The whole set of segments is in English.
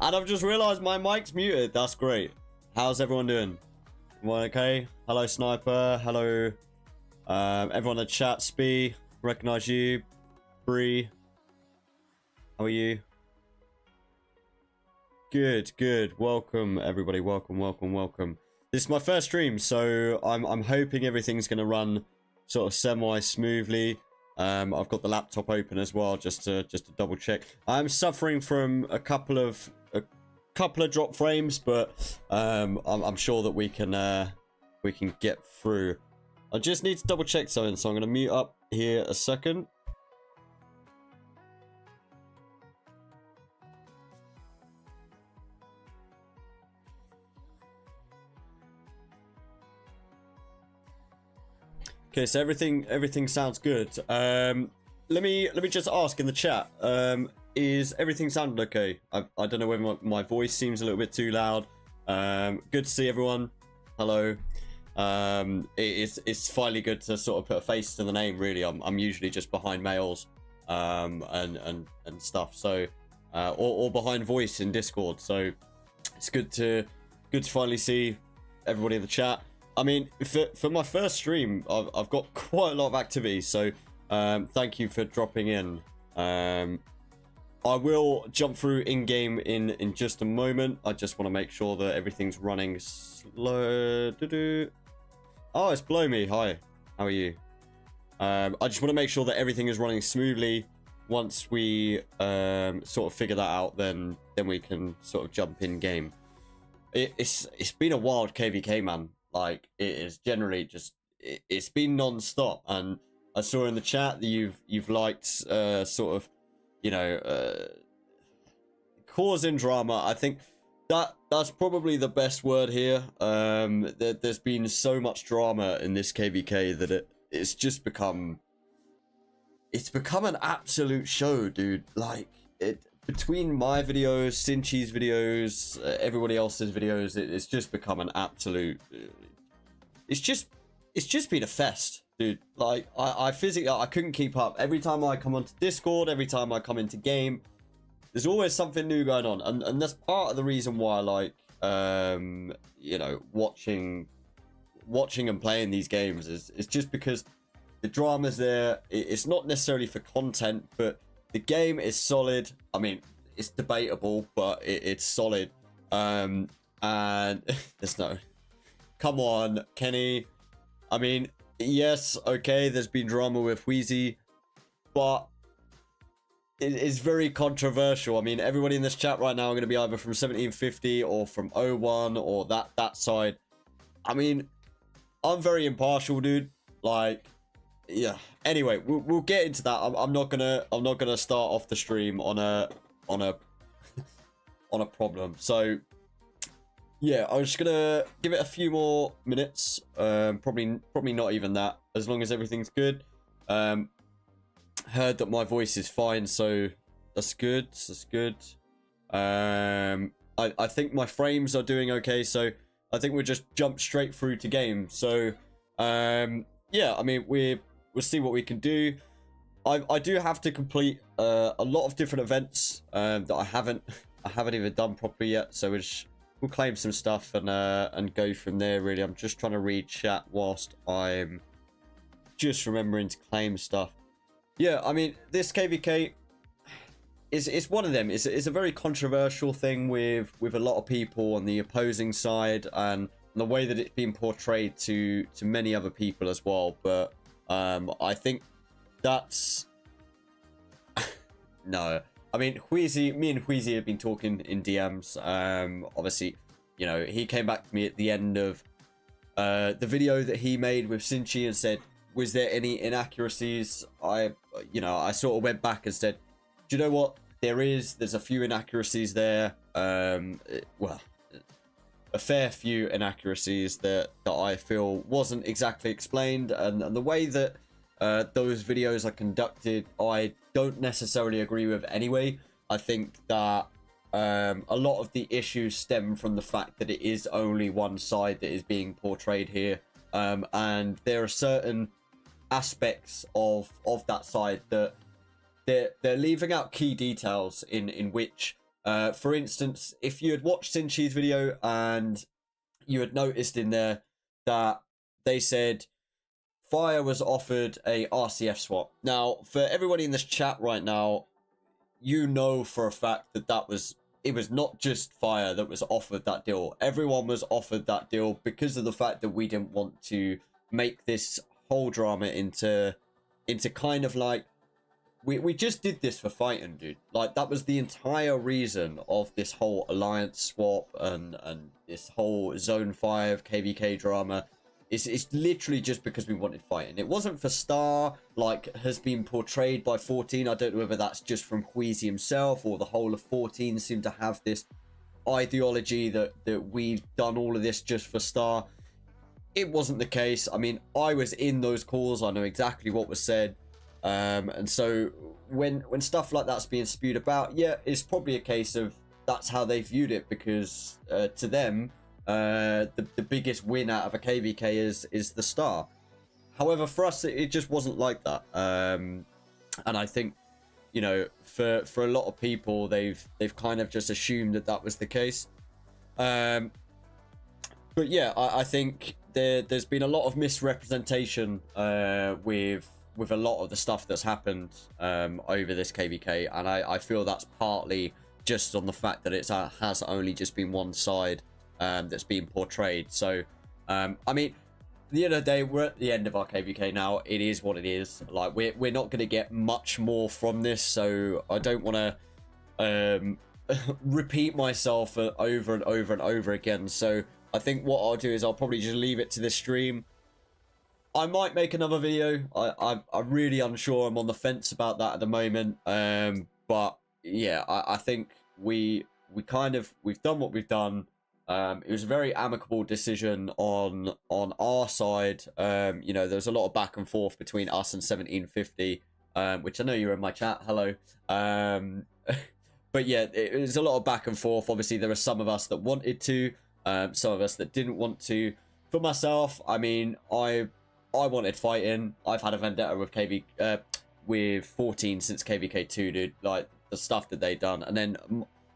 And I've just realized my mic's muted. That's great. How's everyone doing? Everyone okay? Hello, Sniper. Hello, everyone in the chat. Spee, recognize you. Bree, how are you? Good, good. Welcome, everybody. Welcome, welcome, welcome. This is my first stream, so I'm hoping everything's gonna run sort of semi-smoothly. I've got the laptop open as well, just to double check. I'm suffering from a couple of drop frames, but I'm sure that we can get through. I just need to double check something, so I'm gonna mute up here a second. Okay, so everything sounds good. Let me just ask in the chat. Is everything sounding okay? I don't know whether my voice seems a little bit too loud. Good to see everyone. Hello. It's finally good to sort of put a face to the name. Really, I'm usually just behind mails, and stuff. So, or behind voice in Discord. So it's good to finally see everybody in the chat. I mean, for my first stream, I've got quite a lot of activity, so thank you for dropping in. I will jump through in-game in just a moment. I just want to make sure that everything's running slow. Oh, it's Blow Me. Hi, how are you? I just want to make sure that everything is running smoothly. Once we sort of figure that out, then we can sort of jump in game. It's been a wild KVK, man. Like, it is generally just it's been non-stop, and I saw in the chat that you've liked sort of, you know, causing drama. I think that's probably the best word here. There's been so much drama in this KVK that it's just become an absolute show, dude. Like, between my videos, Sinchi's videos, everybody else's videos, it's just become an absolute. It's just been a fest, dude. Like, I physically, I couldn't keep up. Every time I come onto Discord, every time I come into game, there's always something new going on, and that's part of the reason why I like, you know, watching and playing these games is just because the drama's there. It's not necessarily for content, but the game is solid. I mean, it's debatable, but it's solid. And there's no, come on, Kenny. I mean, yes, okay, there's been drama with Wheezy, but it is very controversial. I mean, everybody in this chat right now are going to be either from 1750 or from 01 or that side. I mean, I'm very impartial, dude. Like, yeah. Anyway, we'll get into that. I'm not gonna start off the stream on a on a problem. So yeah, I'm just gonna give it a few more minutes. Probably not even that. As long as everything's good. Heard that my voice is fine, so that's good. That's good. I think my frames are doing okay, so I think we'll just jump straight through to game. So yeah, I mean, we'll see what we can do. I do have to complete a lot of different events that I haven't even done properly yet. So we'll claim some stuff and go from there. Really, I'm just trying to read chat whilst I'm just remembering to claim stuff. Yeah, I mean, this KVK is one of them. It's a very controversial thing with a lot of people on the opposing side, and the way that it's been portrayed to many other people as well. But I think that's no. I mean, me and Wheezy have been talking in DMs. Obviously, you know, he came back to me at the end of the video that he made with Sinchi and said, was there any inaccuracies? I sort of went back and said, do you know what? There's a few inaccuracies there. Well, a fair few inaccuracies that I feel wasn't exactly explained, and the way that those videos are conducted, I don't necessarily agree with anyway. I think that a lot of the issues stem from the fact that it is only one side that is being portrayed here, and there are certain aspects of that side that they're leaving out key details in which, for instance, if you had watched Sinchi's video and you had noticed in there that they said Fire was offered a RCF swap. Now, for everybody in this chat right now, you know for a fact that it was not just Fire that was offered that deal. Everyone was offered that deal because of the fact that we didn't want to make this whole drama into kind of like, we just did this for fighting, dude. Like, that was the entire reason of this whole alliance swap and this whole Zone 5 KVK drama. It's literally just because we wanted fighting. It wasn't for Star, like has been portrayed by 14. I don't know whether that's just from Queasy himself or the whole of 14 seem to have this ideology that we've done all of this just for Star. It wasn't the case. I mean, I was in those calls. I know exactly what was said. And so when stuff like that's being spewed about, yeah, it's probably a case of that's how they viewed it, because to them, the biggest win out of a KVK is the Star. However, for us, it just wasn't like that. And I think, you know, for a lot of people, they've kind of just assumed that was the case. But yeah, I think there's been a lot of misrepresentation with a lot of the stuff that's happened over this KVK, and I feel that's partly just on the fact that it has only just been one side that's been portrayed. So I mean, at the end of the day, we're at the end of our KVK now. It is what it is. Like, we're not going to get much more from this, so I don't want to repeat myself over and over and over again. So I think what I'll do is I'll probably just leave it to this stream. I might make another video. I'm really unsure. I'm on the fence about that at the moment. But yeah, I think we've done what we've done. It was a very amicable decision on our side. You know, there was a lot of back and forth between us and 1750, which I know you're in my chat. Hello. But yeah, it was a lot of back and forth. Obviously, there were some of us that wanted to, some of us that didn't want to. For myself, I mean, I wanted fighting. I've had a vendetta with 14 since KVK2, dude. Like, the stuff that they done, and then,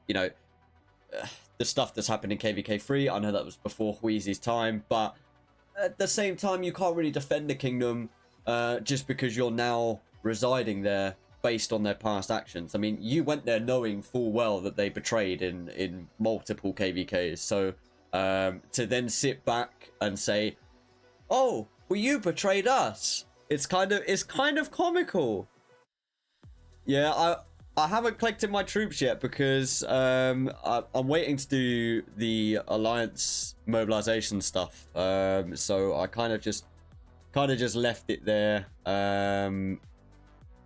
you know, the stuff that's happened in KVK3. I know that was before Wheezy's time, but at the same time, you can't really defend the kingdom just because you're now residing there based on their past actions. I mean, you went there knowing full well that they betrayed in multiple KVKs. So to then sit back and say, "Oh, well, you betrayed us," it's kind of comical. Yeah, I haven't collected my troops yet because I'm waiting to do the alliance mobilization stuff. So I kind of just left it there.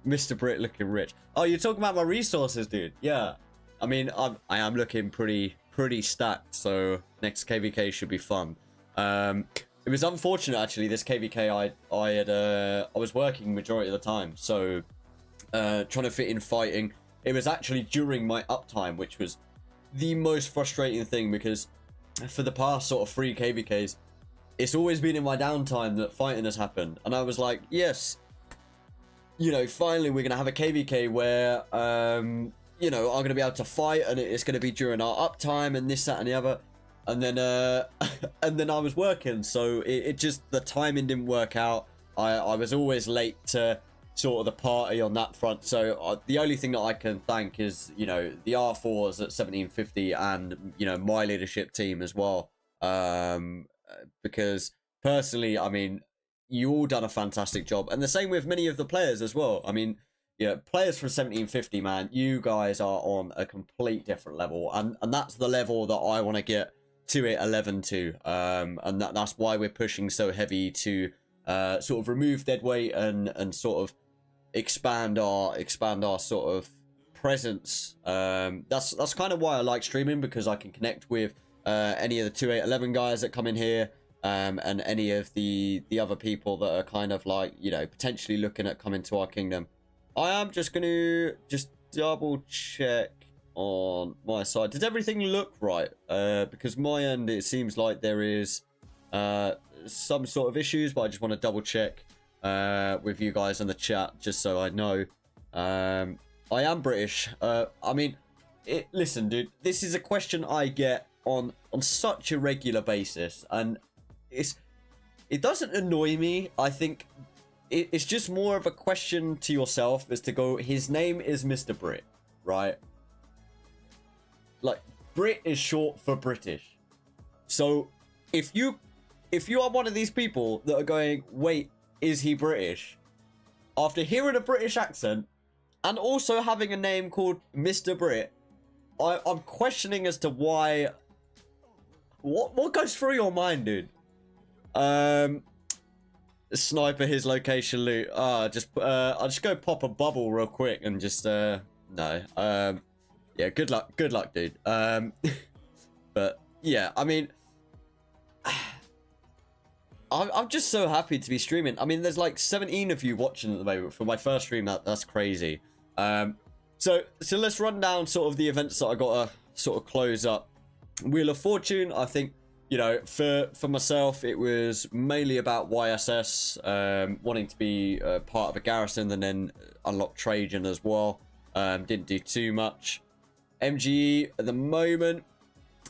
Mr. Brit looking rich. Oh, you're talking about my resources, dude. Yeah, I mean, I am looking pretty stacked. So next KVK should be fun. It was unfortunate actually. This KVK I was working majority of the time, so trying to fit in fighting. It was actually during my uptime, which was the most frustrating thing, because for the past sort of 3 KVKs, it's always been in my downtime that fighting has happened, and I was like, yes, you know, finally we're gonna have a KVK where you know, I'm gonna be able to fight, and it's gonna be during our uptime and this, that, and the other. And then and then I was working, so it just, the timing didn't work out. I was always late to sort of the party on that front. So the only thing that I can thank is, you know, the R4s at 1750 and, you know, my leadership team as well. Because personally, I mean, you all done a fantastic job, and the same with many of the players as well. I mean, yeah, players from 1750, man, you guys are on a complete different level, and that's the level that I want to get to it 11 to, and that's why we're pushing so heavy to sort of remove dead weight and sort of expand our sort of presence. That's kind of why I like streaming, because I can connect with any of the 2811 guys that come in here, and any of the other people that are kind of like, you know, potentially looking at coming to our kingdom. I am just gonna double check on my side. Did everything look right? Because my end, it seems like there is some sort of issues, but I just want to double check with you guys in the chat, just so I know. I am British. I mean, listen, dude, this is a question I get on such a regular basis, and it doesn't annoy me. I think it's just more of a question to yourself as to go, his name is Mr. Brit, right? Like, Brit is short for British. So if you are one of these people that are going, wait, is he British? After hearing a British accent and also having a name called Mr. Brit, I'm questioning as to why. What goes through your mind, dude? Sniper his location loot. I'll just go pop a bubble real quick and just no. Yeah, good luck, dude. But yeah, I mean, I'm just so happy to be streaming. I mean, there's like 17 of you watching at the moment for my first stream. That's crazy. So let's run down sort of the events that I gotta sort of close up. Wheel of Fortune, I think, you know, for myself, it was mainly about YSS, wanting to be part of a garrison, and then unlock Trajan as well. Didn't do too much. MGE at the moment,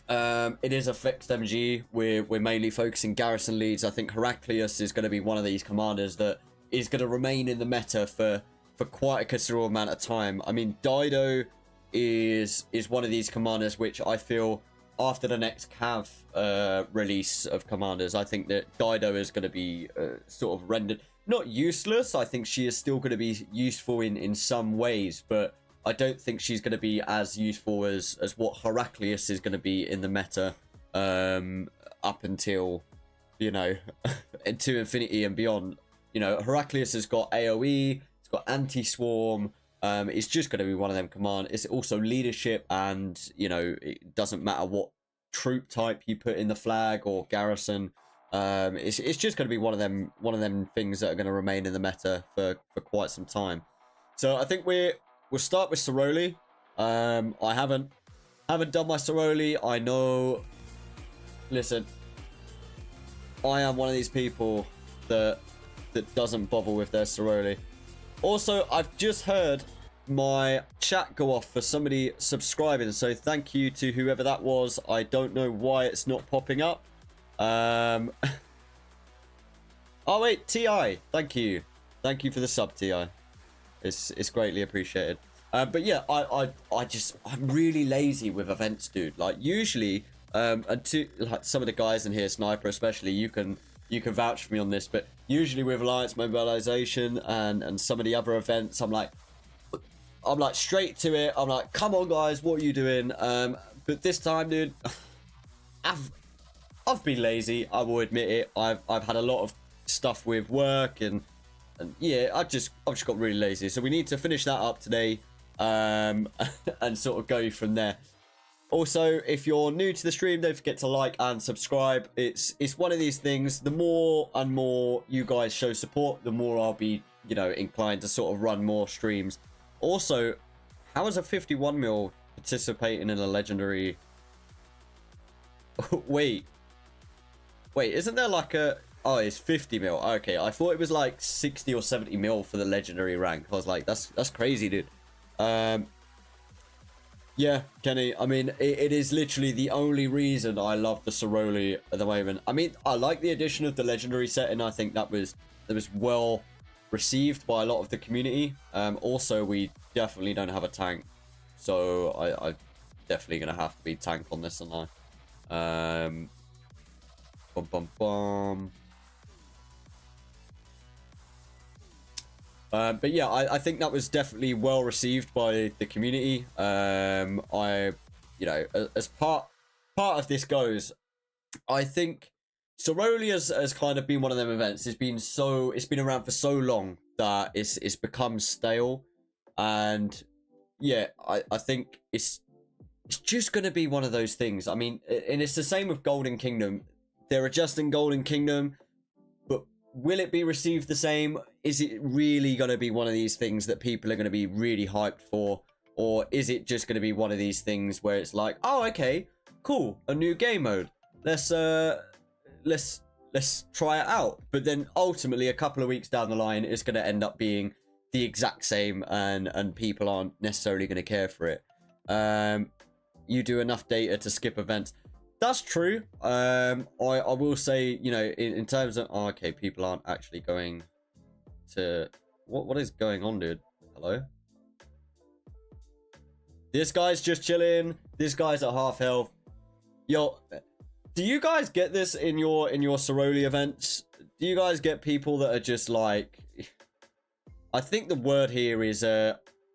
it is a fixed MGE. We're mainly focusing garrison leads. I think Heraclius is going to be one of these commanders that is going to remain in the meta for quite a considerable amount of time. I mean, Dido is one of these commanders which I feel, after the next Cav release of commanders, I think that Dido is going to be sort of rendered not useless. I think she is still going to be useful in some ways, but I don't think she's going to be as useful as what Heraclius is going to be in the meta up until, you know, into infinity and beyond. You know, Heraclius has got AoE, it's got anti-swarm. It's just going to be one of them command. It's also leadership, and, you know, it doesn't matter what troop type you put in the flag or garrison. It's just going to be one of them things that are going to remain in the meta for quite some time. So I think we'll start with Soroli. I haven't done my Soroli. I know. Listen, I am one of these people that doesn't bother with their Soroli. Also, I've just heard my chat go off for somebody subscribing, so thank you to whoever that was. I don't know why it's not popping up. Oh wait, TI, thank you for the sub, TI. It's greatly appreciated. But yeah, I'm really lazy with events, dude. Like, usually, and to like some of the guys in here, Sniper especially, you can vouch for me on this, but usually with Alliance Mobilization and some of the other events, I'm like straight to it. I'm like, come on guys, what are you doing? But this time, dude, I've been lazy, I will admit it. I've had a lot of stuff with work and yeah, I've just got really lazy. So we need to finish that up today, and sort of go from there. Also, if you're new to the stream, don't forget to like and subscribe. It's one of these things. The more and more you guys show support, the more I'll be, you know, inclined to sort of run more streams. Also, how is a 51 mil participating in a legendary? Wait, Wait, isn't there like a... Oh, it's 50 mil. Okay, I thought it was like 60 or 70 mil for the legendary rank. I was like, that's crazy, dude. Yeah, Kenny, I mean, it is literally the only reason I love the Soroli at the moment. I mean, I like the addition of the legendary set, and I think that was well received by a lot of the community. Also, we definitely don't have a tank, so I definitely gonna have to be tank on this, and bum bum bum. But yeah, I think that was definitely well received by the community. You know, as part of this goes, I think Soroli has kind of been one of them events. It's been around for so long that it's become stale, and yeah, I think it's just gonna be one of those things. I mean, and it's the same with Golden Kingdom. They're adjusting Golden Kingdom, but will it be received the same? Is it really going to be one of these things that people are going to be really hyped for? Or is it just going to be one of these things where it's like, oh, okay, cool, a new game mode. Let's try it out. But then ultimately, a couple of weeks down the line, it's going to end up being the exact same, and people aren't necessarily going to care for it. You do enough data to skip events. That's true. I will say, you know, in terms of... Oh, okay, people aren't actually going to... What is going on, dude? Hello? This guy's just chilling. This guy's at half health. Yo, do you guys get this in your Soroli events? Do you guys get people that are just like... I think the word here is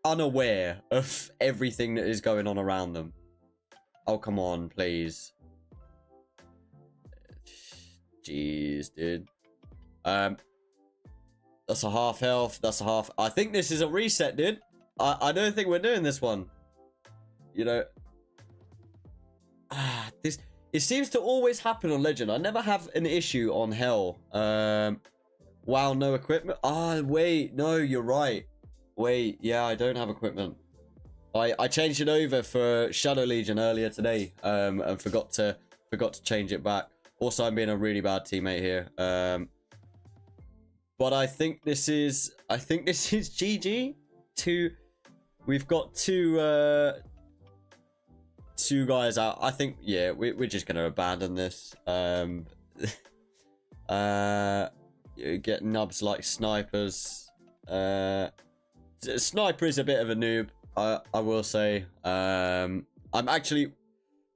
unaware of everything that is going on around them. Oh, come on, please. Jeez, dude. That's a half health. That's a half. I think this is a reset, dude. I don't think we're doing this one. You know. It seems to always happen on Legend. I never have an issue on Hell. Wow, no equipment. Ah, wait, no, you're right. Wait, yeah, I don't have equipment. I changed it over for Shadow Legion earlier today, and forgot to change it back. Also, I'm being a really bad teammate here. But I think this is GG. We've got two guys out. I think, yeah, we're just gonna abandon this. Get nubs like snipers. Sniper is a bit of a noob, I will say. I'm actually...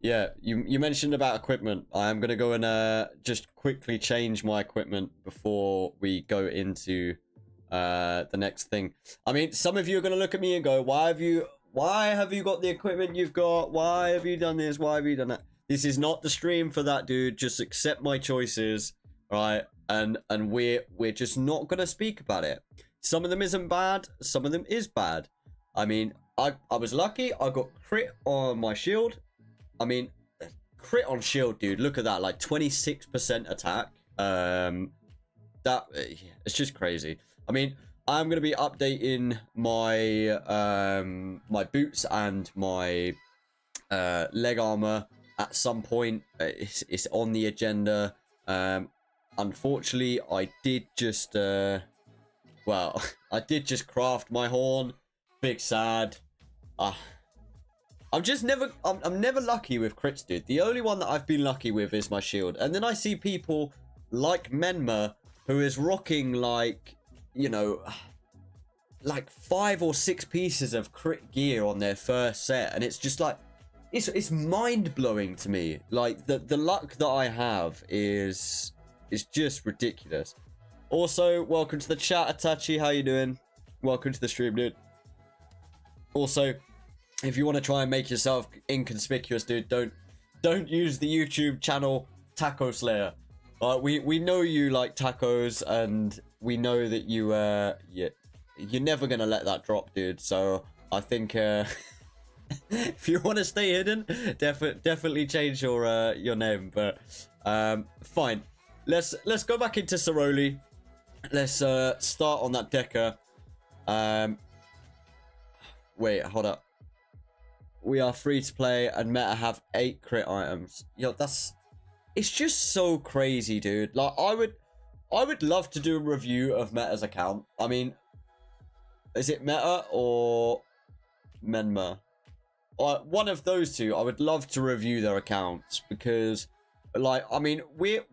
Yeah, you mentioned about equipment. I am going to go and just quickly change my equipment before we go into the next thing. I mean, some of you are going to look at me and go, why have you got the equipment you've got? Why have you done this? Why have you done that? This is not the stream for that, dude. Just accept my choices, right? And we're just not going to speak about it. Some of them isn't bad. Some of them is bad. I mean, I was lucky. I got crit on my shield. I mean, crit on shield, dude. Look at that, like 26% attack. It's just crazy. I mean, I'm gonna be updating my my boots and my leg armor at some point. It's on the agenda. Unfortunately, I did just well, I did just craft my horn. Big sad. I'm never lucky with crits, dude. The only one that I've been lucky with is my shield. And then I see people like Menma, who is rocking like, you know, like 5 or 6 pieces of crit gear on their first set. And it's just like, it's mind-blowing to me. Like, the luck that I have is just ridiculous. Also, welcome to the chat, Atachi. How you doing? Welcome to the stream, dude. Also, if you want to try and make yourself inconspicuous, dude, don't use the YouTube channel Taco Slayer. We know you like tacos, and we know that you're never gonna let that drop, dude. So I think if you want to stay hidden, definitely change your name. But fine, let's go back into Soroli. Let's start on that Decker. Wait, hold up. We are free to play and meta have 8 crit items. Yo, that's it's just so crazy, dude. Like, I would love to do a review of Meta's account. I mean, is it Meta or Menma? One of those two. I would love to review their accounts because, like, I mean, we're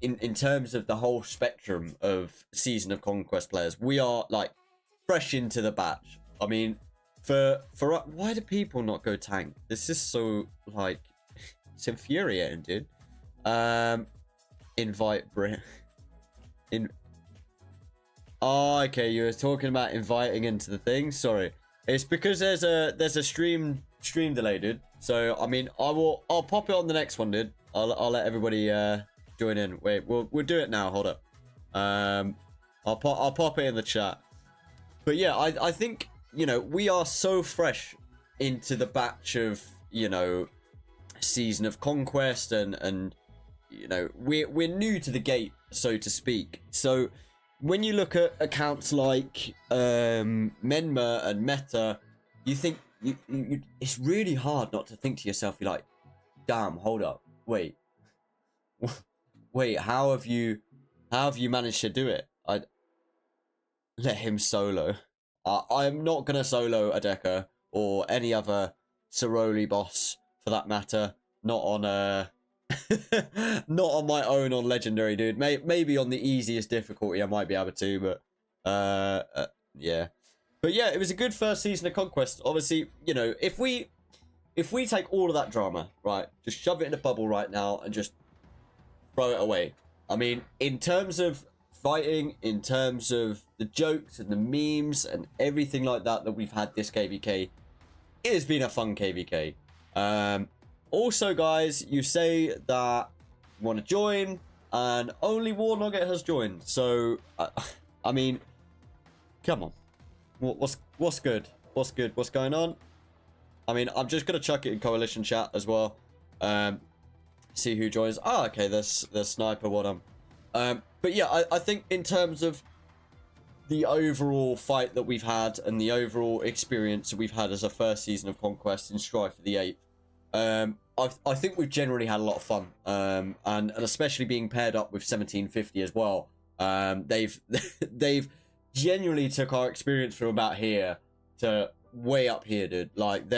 in terms of the whole spectrum of Season of Conquest players, we are like fresh into the batch. I mean, for why do people not go tank? This is so like it's infuriating, dude. Invite Brit in. Oh, okay, you were talking about inviting into the thing. Sorry, it's because there's a stream delay, dude. So I mean, I'll pop it on the next one, dude. I'll let everybody join in. Wait, we'll do it now. Hold up. I'll pop it in the chat. But yeah, I think, you know, we are so fresh into the batch of, you know, Season of Conquest and you know, we're new to the gate, so to speak. So when you look at accounts like Menma and Meta, you think it's really hard not to think to yourself, you're like, damn, hold up, wait, how have you managed to do it? I let him solo. I'm not gonna solo a Deca or any other Ceroli boss for that matter. Not on not on my own on legendary, dude. Maybe on the easiest difficulty I might be able to, but yeah. But yeah, it was a good first Season of Conquest. Obviously, you know, if we take all of that drama, right, just shove it in a bubble right now and just throw it away. I mean, in terms of fighting, in terms of the jokes and the memes and everything like that we've had this KVK, it has been a fun KVK. Also, guys, you say that you want to join, and only War Nugget has joined. So, I mean, come on, what's good? What's good? What's going on? I mean, I'm just gonna chuck it in coalition chat as well. See who joins. Oh, okay, there's Sniper. What but yeah, I think in terms of the overall fight that we've had and the overall experience that we've had as a first Season of Conquest in Strife for the 8th, I think we've generally had a lot of fun, and especially being paired up with 1750 as well. They've genuinely took our experience from about here to way up here, dude. Like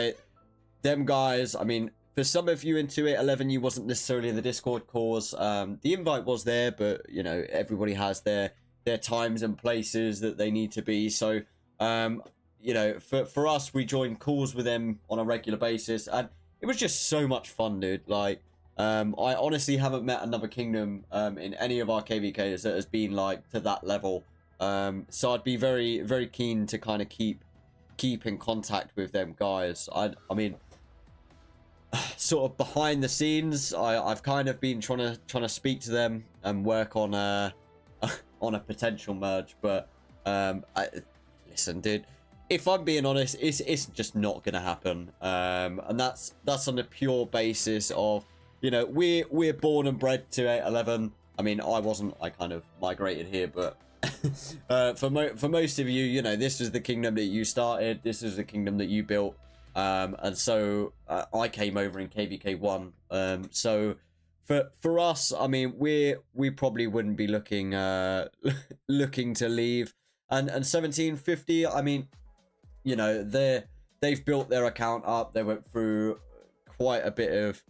them guys. I mean, for some of you in 2811, you wasn't necessarily in the Discord cause. The invite was there, but you know, everybody has their times and places that they need to be. So, you know, for us, we join calls with them on a regular basis, and it was just so much fun, dude. Like, I honestly haven't met another kingdom in any of our KVKs that has been like to that level. So I'd be very, very keen to kind of keep in contact with them guys. I mean, sort of behind the scenes, I've kind of been trying to speak to them and work on a potential merge, but listen, dude, if I'm being honest, it's just not gonna happen, and that's on the pure basis of, you know, we're born and bred to 811. I mean, I wasn't, I kind of migrated here, but for most of you, you know, this was the kingdom that you started, this is the kingdom that you built, and so I came over in KVK 1, so for us, I mean, we probably wouldn't be looking looking to leave, and 1750, I mean, you know, they've built their account up, they went through quite a bit of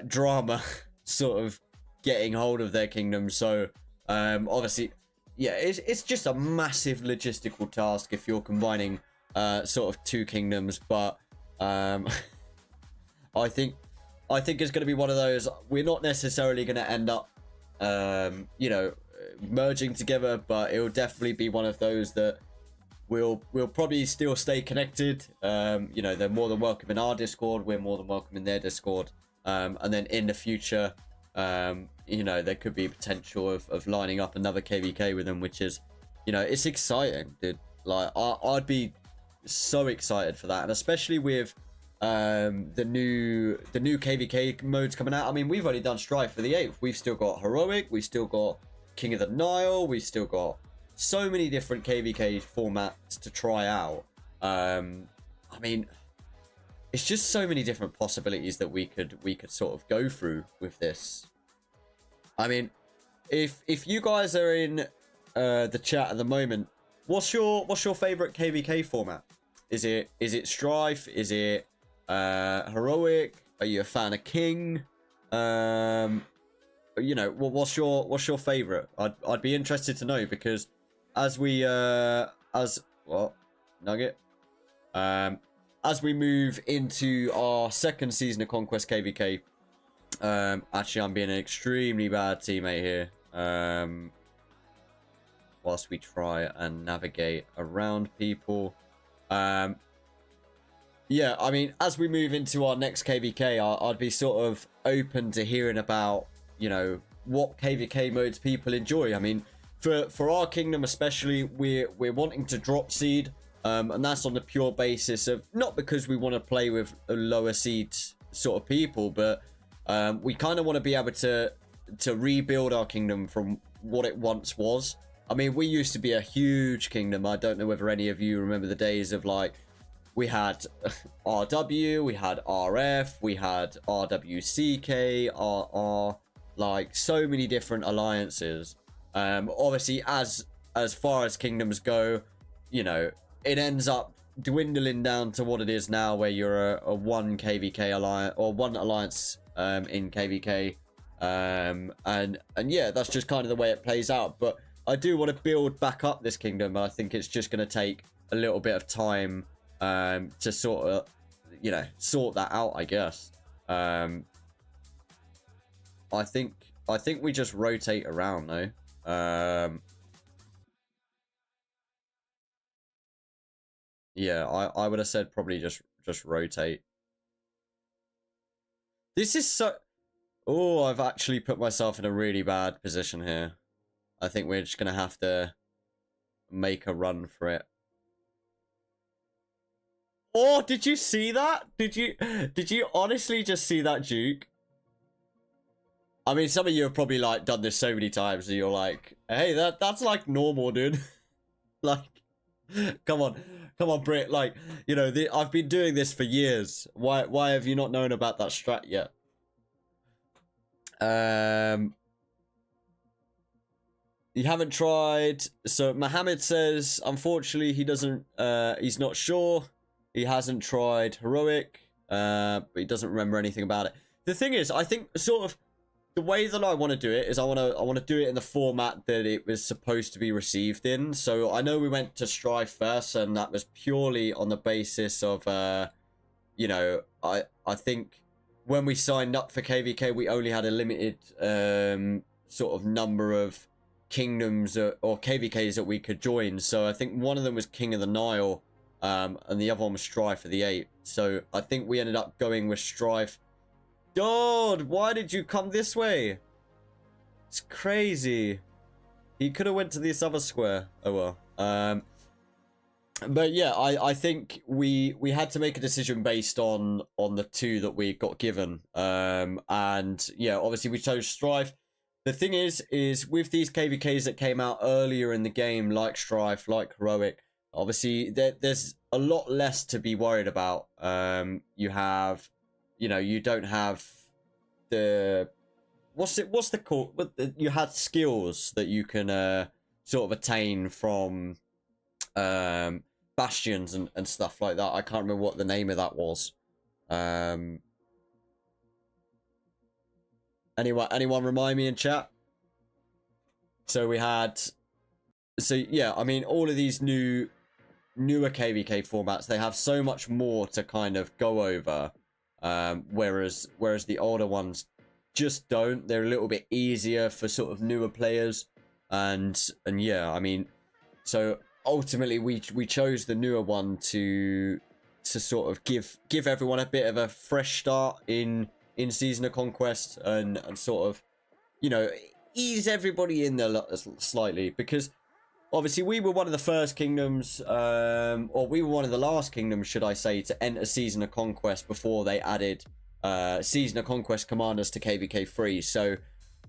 drama sort of getting hold of their kingdom, so obviously, yeah, it's just a massive logistical task if you're combining sort of two kingdoms, but I think it's going to be one of those, we're not necessarily going to end up you know, merging together, but it will definitely be one of those that we'll probably still stay connected. You know, they're more than welcome in our Discord, we're more than welcome in their Discord, and then in the future, you know, there could be potential of lining up another KVK with them, which is, you know, it's exciting, dude. Like, I'd be so excited for that, and especially with the new KVK modes coming out. I mean, we've only done Strife for the 8th. We've still got Heroic, we've still got King of the Nile, we've still got so many different KVK formats to try out. I mean, it's just so many different possibilities that we could sort of go through with this. I mean, if you guys are in the chat at the moment, what's your favorite KVK format? Is it Strife? Is it heroic? Are you a fan of King? You know, what's your favorite? I'd be interested to know, because as we Nugget, as we move into our second season of Conquest KVK, actually I'm being an extremely bad teammate here, whilst we try and navigate around people. Yeah, I mean, as we move into our next KVK, I'd be sort of open to hearing about, you know, what KVK modes people enjoy. I mean, for our kingdom especially, we're wanting to drop seed, and that's on the pure basis of, not because we want to play with a lower seed sort of people, but we kind of want to be able to rebuild our kingdom from what it once was. I mean, we used to be a huge kingdom. I don't know whether any of you remember the days of, like, we had RW, we had RF, we had RWCK, RR, like so many different alliances. Obviously, as far as kingdoms go, you know, it ends up dwindling down to what it is now, where you're a one KVK alliance, or one alliance in KVK, and yeah, that's just kind of the way it plays out. But I do want to build back up this kingdom. I think it's just going to take a little bit of time to sort of, you know, sort that out, I guess. I think we just rotate around though. Yeah, I would have said probably just rotate. This is so... Oh, I've actually put myself in a really bad position here. I think we're just gonna have to make a run for it. Oh, did you see that? Did you honestly just see that, Duke? I mean, some of you have probably, like, done this so many times that you're like, hey, that's like normal, dude. Like, come on, Brit. Like, you know, I've been doing this for years. Why have you not known about that strat yet? You haven't tried. So Mohammed says, unfortunately, he doesn't. He's not sure. He hasn't tried heroic, but he doesn't remember anything about it. The thing is, I think sort of the way that I want to do it is I want to do it in the format that it was supposed to be received in. So I know we went to Strife first, and that was purely on the basis of, you know, I think when we signed up for KVK, we only had a limited sort of number of kingdoms or KVKs that we could join. So I think one of them was King of the Nile. And the other one was Strife for the 8. So I think we ended up going with Strife. God, why did you come this way? It's crazy. He could have went to this other square. Oh well. But yeah, I think we had to make a decision based on the two that we got given. And yeah, obviously we chose Strife. The thing is with these KVKs that came out earlier in the game, like Strife, like Heroic, obviously there's a lot less to be worried about. You have, you know, you don't have the what's the call? You had skills that you can sort of attain from bastions and stuff like that. I can't remember what the name of that was. Anyone remind me in chat? So we had, so yeah, I mean, all of these newer KVK formats, they have so much more to kind of go over, whereas the older ones just don't. They're a little bit easier for sort of newer players, and yeah, I mean, so ultimately we chose the newer one to sort of give everyone a bit of a fresh start in Season of Conquest, and sort of, you know, ease everybody in there slightly, because obviously we were one of the first kingdoms, or we were one of the last kingdoms, should I say, to enter Season of Conquest before they added Season of Conquest commanders to KVK 3. So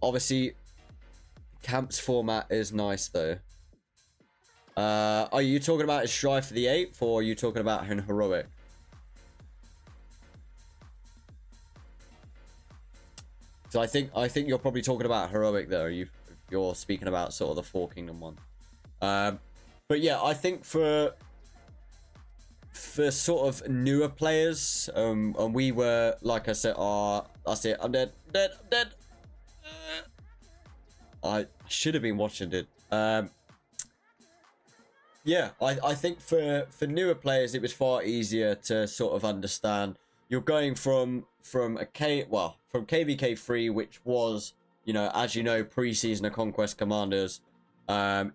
obviously camps format is nice though. Are you talking about a Strife for the 8th, or are you talking about an Heroic? So I think you're probably talking about heroic there. You're speaking about sort of the Four Kingdom one. But yeah, I think for sort of newer players, and we were, like I said, that's it. I'm dead. I'm dead. I should have been watching it. Yeah, I think for newer players, it was far easier to sort of understand. You're going from KVK 3, which was, you know, as you know, pre-season of Conquest Commanders,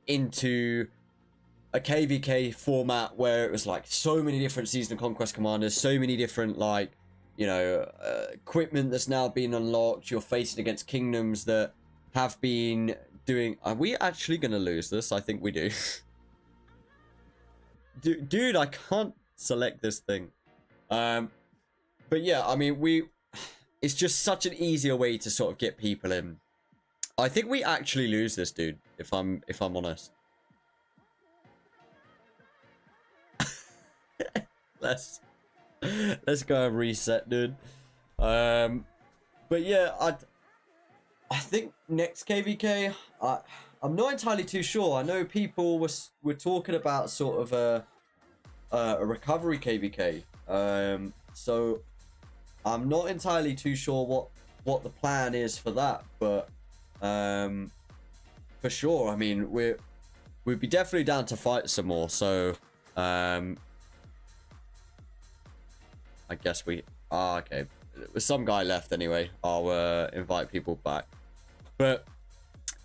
into a KVK format where it was like so many different season of Conquest Commanders, so many different, like, you know, equipment that's now been unlocked. You're facing against kingdoms that have been doing. Are we actually going to lose this? I think we do. Dude, I can't select this thing. But yeah, I mean, it's just such an easier way to sort of get people in. I think we actually lose this, dude, if I'm honest. let's go and reset, dude. But yeah, I think next KVK, I'm not entirely too sure. I know people were talking about sort of a recovery KVK. So I'm not entirely too sure what the plan is for that, but for sure, I mean, we'd be definitely down to fight some more. So I guess okay. Some guy left anyway. I'll invite people back. But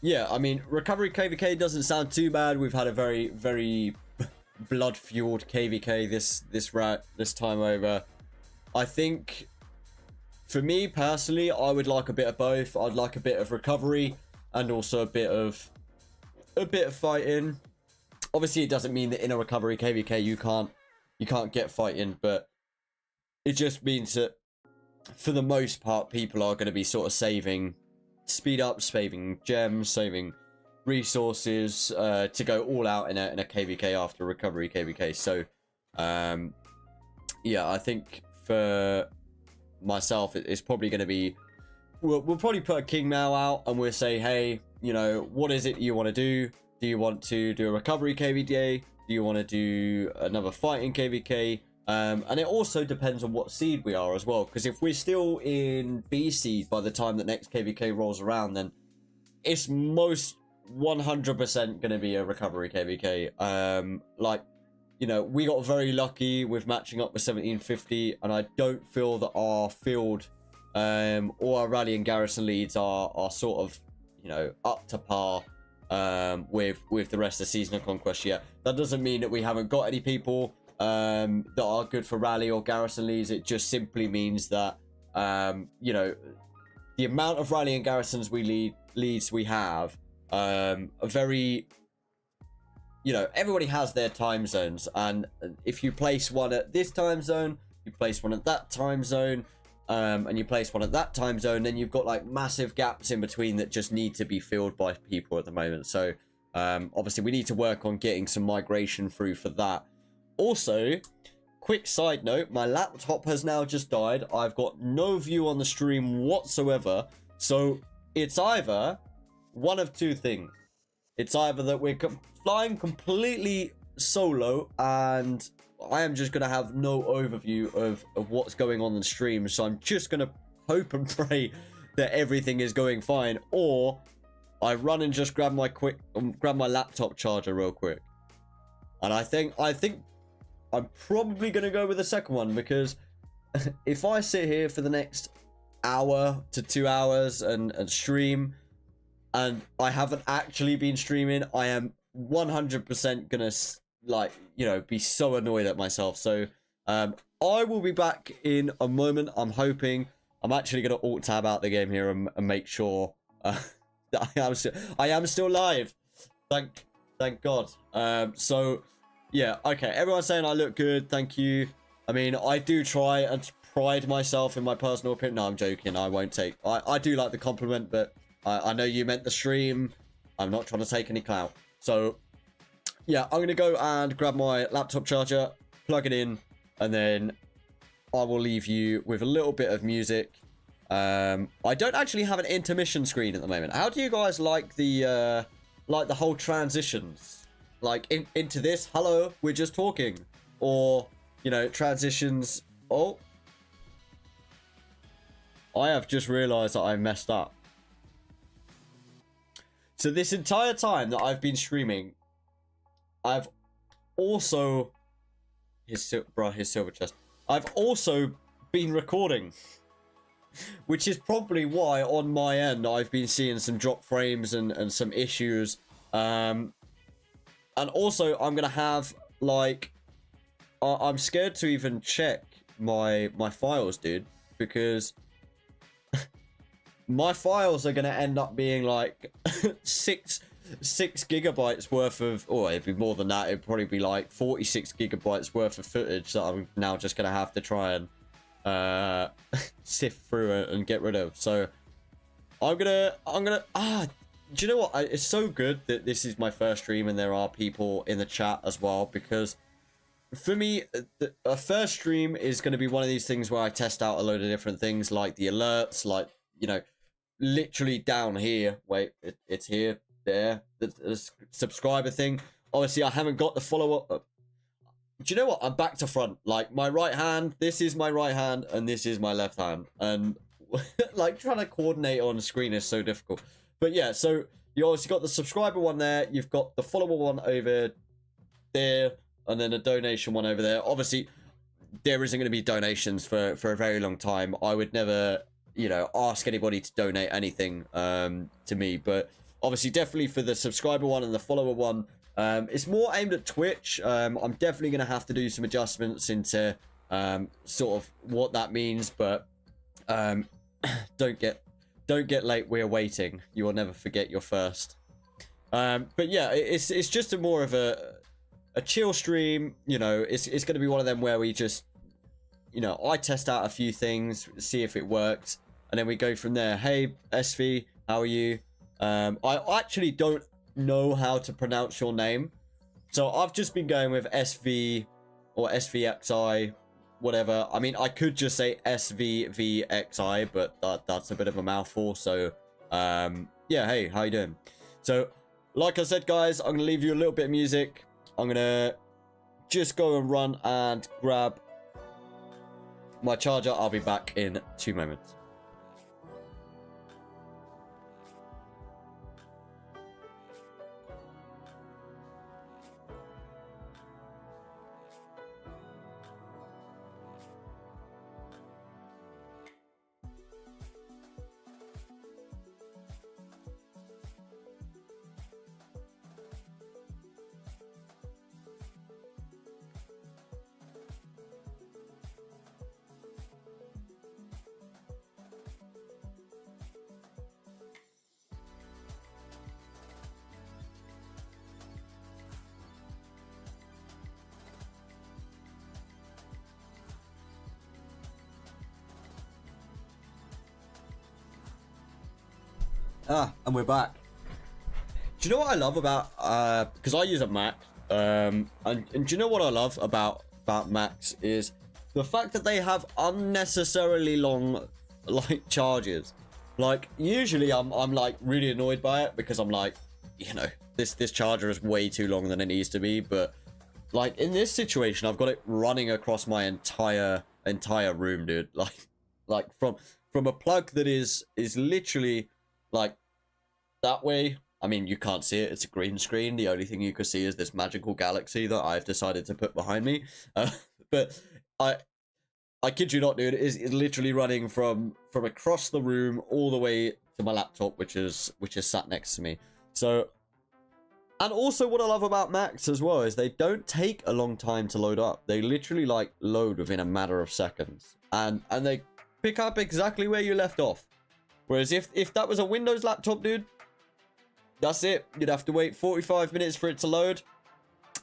yeah, I mean, recovery KVK doesn't sound too bad. We've had a very, very blood-fueled KVK this time over. I think for me personally, I would like a bit of both. I'd like a bit of recovery and also a bit of fighting. Obviously, it doesn't mean that in a recovery KVK you can't get fighting, but it just means that for the most part, people are going to be sort of saving speed up, saving gems, saving resources to go all out in a KVK after recovery KVK. So yeah, I think for myself, it's probably going to be, we'll probably put a King Mao out and we'll say, hey, you know, what is it you want to do? Do you want to do a recovery KVK? Do you want to do another fighting KVK? And it also depends on what seed we are as well, because if we're still in B seed by the time that next KVK rolls around, then it's most 100% going to be a recovery KVK. Like, you know, we got very lucky with matching up with 1750, and I don't feel that our field or our rally and garrison leads are sort of, you know, up to par with the rest of the season of Conquest yet. That doesn't mean that we haven't got any people that are good for rally or garrison leads. It just simply means that you know, the amount of rally and garrisons leads we have are very, you know, everybody has their time zones, and if you place one at this time zone, you place one at that time zone, and you place one at that time zone, then you've got like massive gaps in between that just need to be filled by people at the moment. So obviously we need to work on getting some migration through for that. Also, quick side note, my laptop has now just died. I've got no view on the stream whatsoever. So it's either one of two things. It's either that we're flying completely solo and I am just going to have no overview of what's going on in the stream. So I'm just going to hope and pray that everything is going fine. Or I run and just grab my laptop charger real quick. And I think I'm probably going to go with the second one, because if I sit here for the next hour to 2 hours and stream, and I haven't actually been streaming, I am 100% going to, like, you know, be so annoyed at myself. So I will be back in a moment. I'm hoping. I'm actually going to alt tab out the game here and make sure that I am still live. Thank God. So yeah, okay, everyone's saying I look good, thank you. I mean, I do try and pride myself in my personal opinion. No, I'm joking, I won't take, I do like the compliment, but I know you meant the stream. I'm not trying to take any clout. So yeah, I'm gonna go and grab my laptop charger, plug it in, and then I will leave you with a little bit of music, I don't actually have an intermission screen at the moment. How do you guys like the whole transitions? Like into this, hello, we're just talking, or you know, transitions. Oh, I have just realized that I messed up. So this entire time that I've been streaming, I've also his silver chest. I've also been recording, which is probably why on my end I've been seeing some drop frames and some issues. And also I'm gonna have like I'm scared to even check my files, dude, because my files are gonna end up being like 6 gigabytes worth of, or it'd be more than that. It'd probably be like 46 gigabytes worth of footage that I'm now just gonna have to try and sift through and get rid of. So I'm gonna do you know what, it's so good that this is my first stream and there are people in the chat as well, because for me a first stream is going to be one of these things where I test out a load of different things, like the alerts, like, you know, literally down here, wait, it's here, there, the subscriber thing. Obviously I haven't got the follow-up. Do you know what, I'm back to front, like my right hand, this is my right hand and this is my left hand, and like trying to coordinate on the screen is so difficult. But yeah, so you obviously got the subscriber one there, you've got the follower one over there, and then a donation one over there. Obviously there isn't going to be donations for a very long time. I would never, you know, ask anybody to donate anything to me, but obviously definitely for the subscriber one and the follower one, it's more aimed at Twitch. I'm definitely going to have to do some adjustments into sort of what that means, but don't get late, we're waiting, you will never forget your first. But yeah, it's just a more of a chill stream, you know. It's going to be one of them where we just, you know, I test out a few things, see if it works, and then we go from there. Hey SV, how are you? I actually don't know how to pronounce your name, so I've just been going with SV or SVXI, whatever. I mean, I could just say SVVXI, but that's a bit of a mouthful. So yeah, hey, how you doing? So like I said, guys, I'm gonna leave you a little bit of music. I'm gonna just go and run and grab my charger. I'll be back in 2 moments. And we're back. Do you know what I love about because I use a Mac, and do you know what I love about Macs is the fact that they have unnecessarily long like charges. Like usually I'm like really annoyed by it, because I'm like, you know, this charger is way too long than it needs to be. But like in this situation, I've got it running across my entire room, dude. Like from a plug that is literally like that way. I mean, you can't see it, it's a green screen. The only thing you can see is this magical galaxy that I've decided to put behind me. But I kid you not, dude, is literally running from across the room all the way to my laptop, which is sat next to me. So, and also what I love about Macs as well is they don't take a long time to load up. They literally like load within a matter of seconds, and they pick up exactly where you left off. Whereas if that was a Windows laptop, dude, that's it. You'd have to wait 45 minutes for it to load.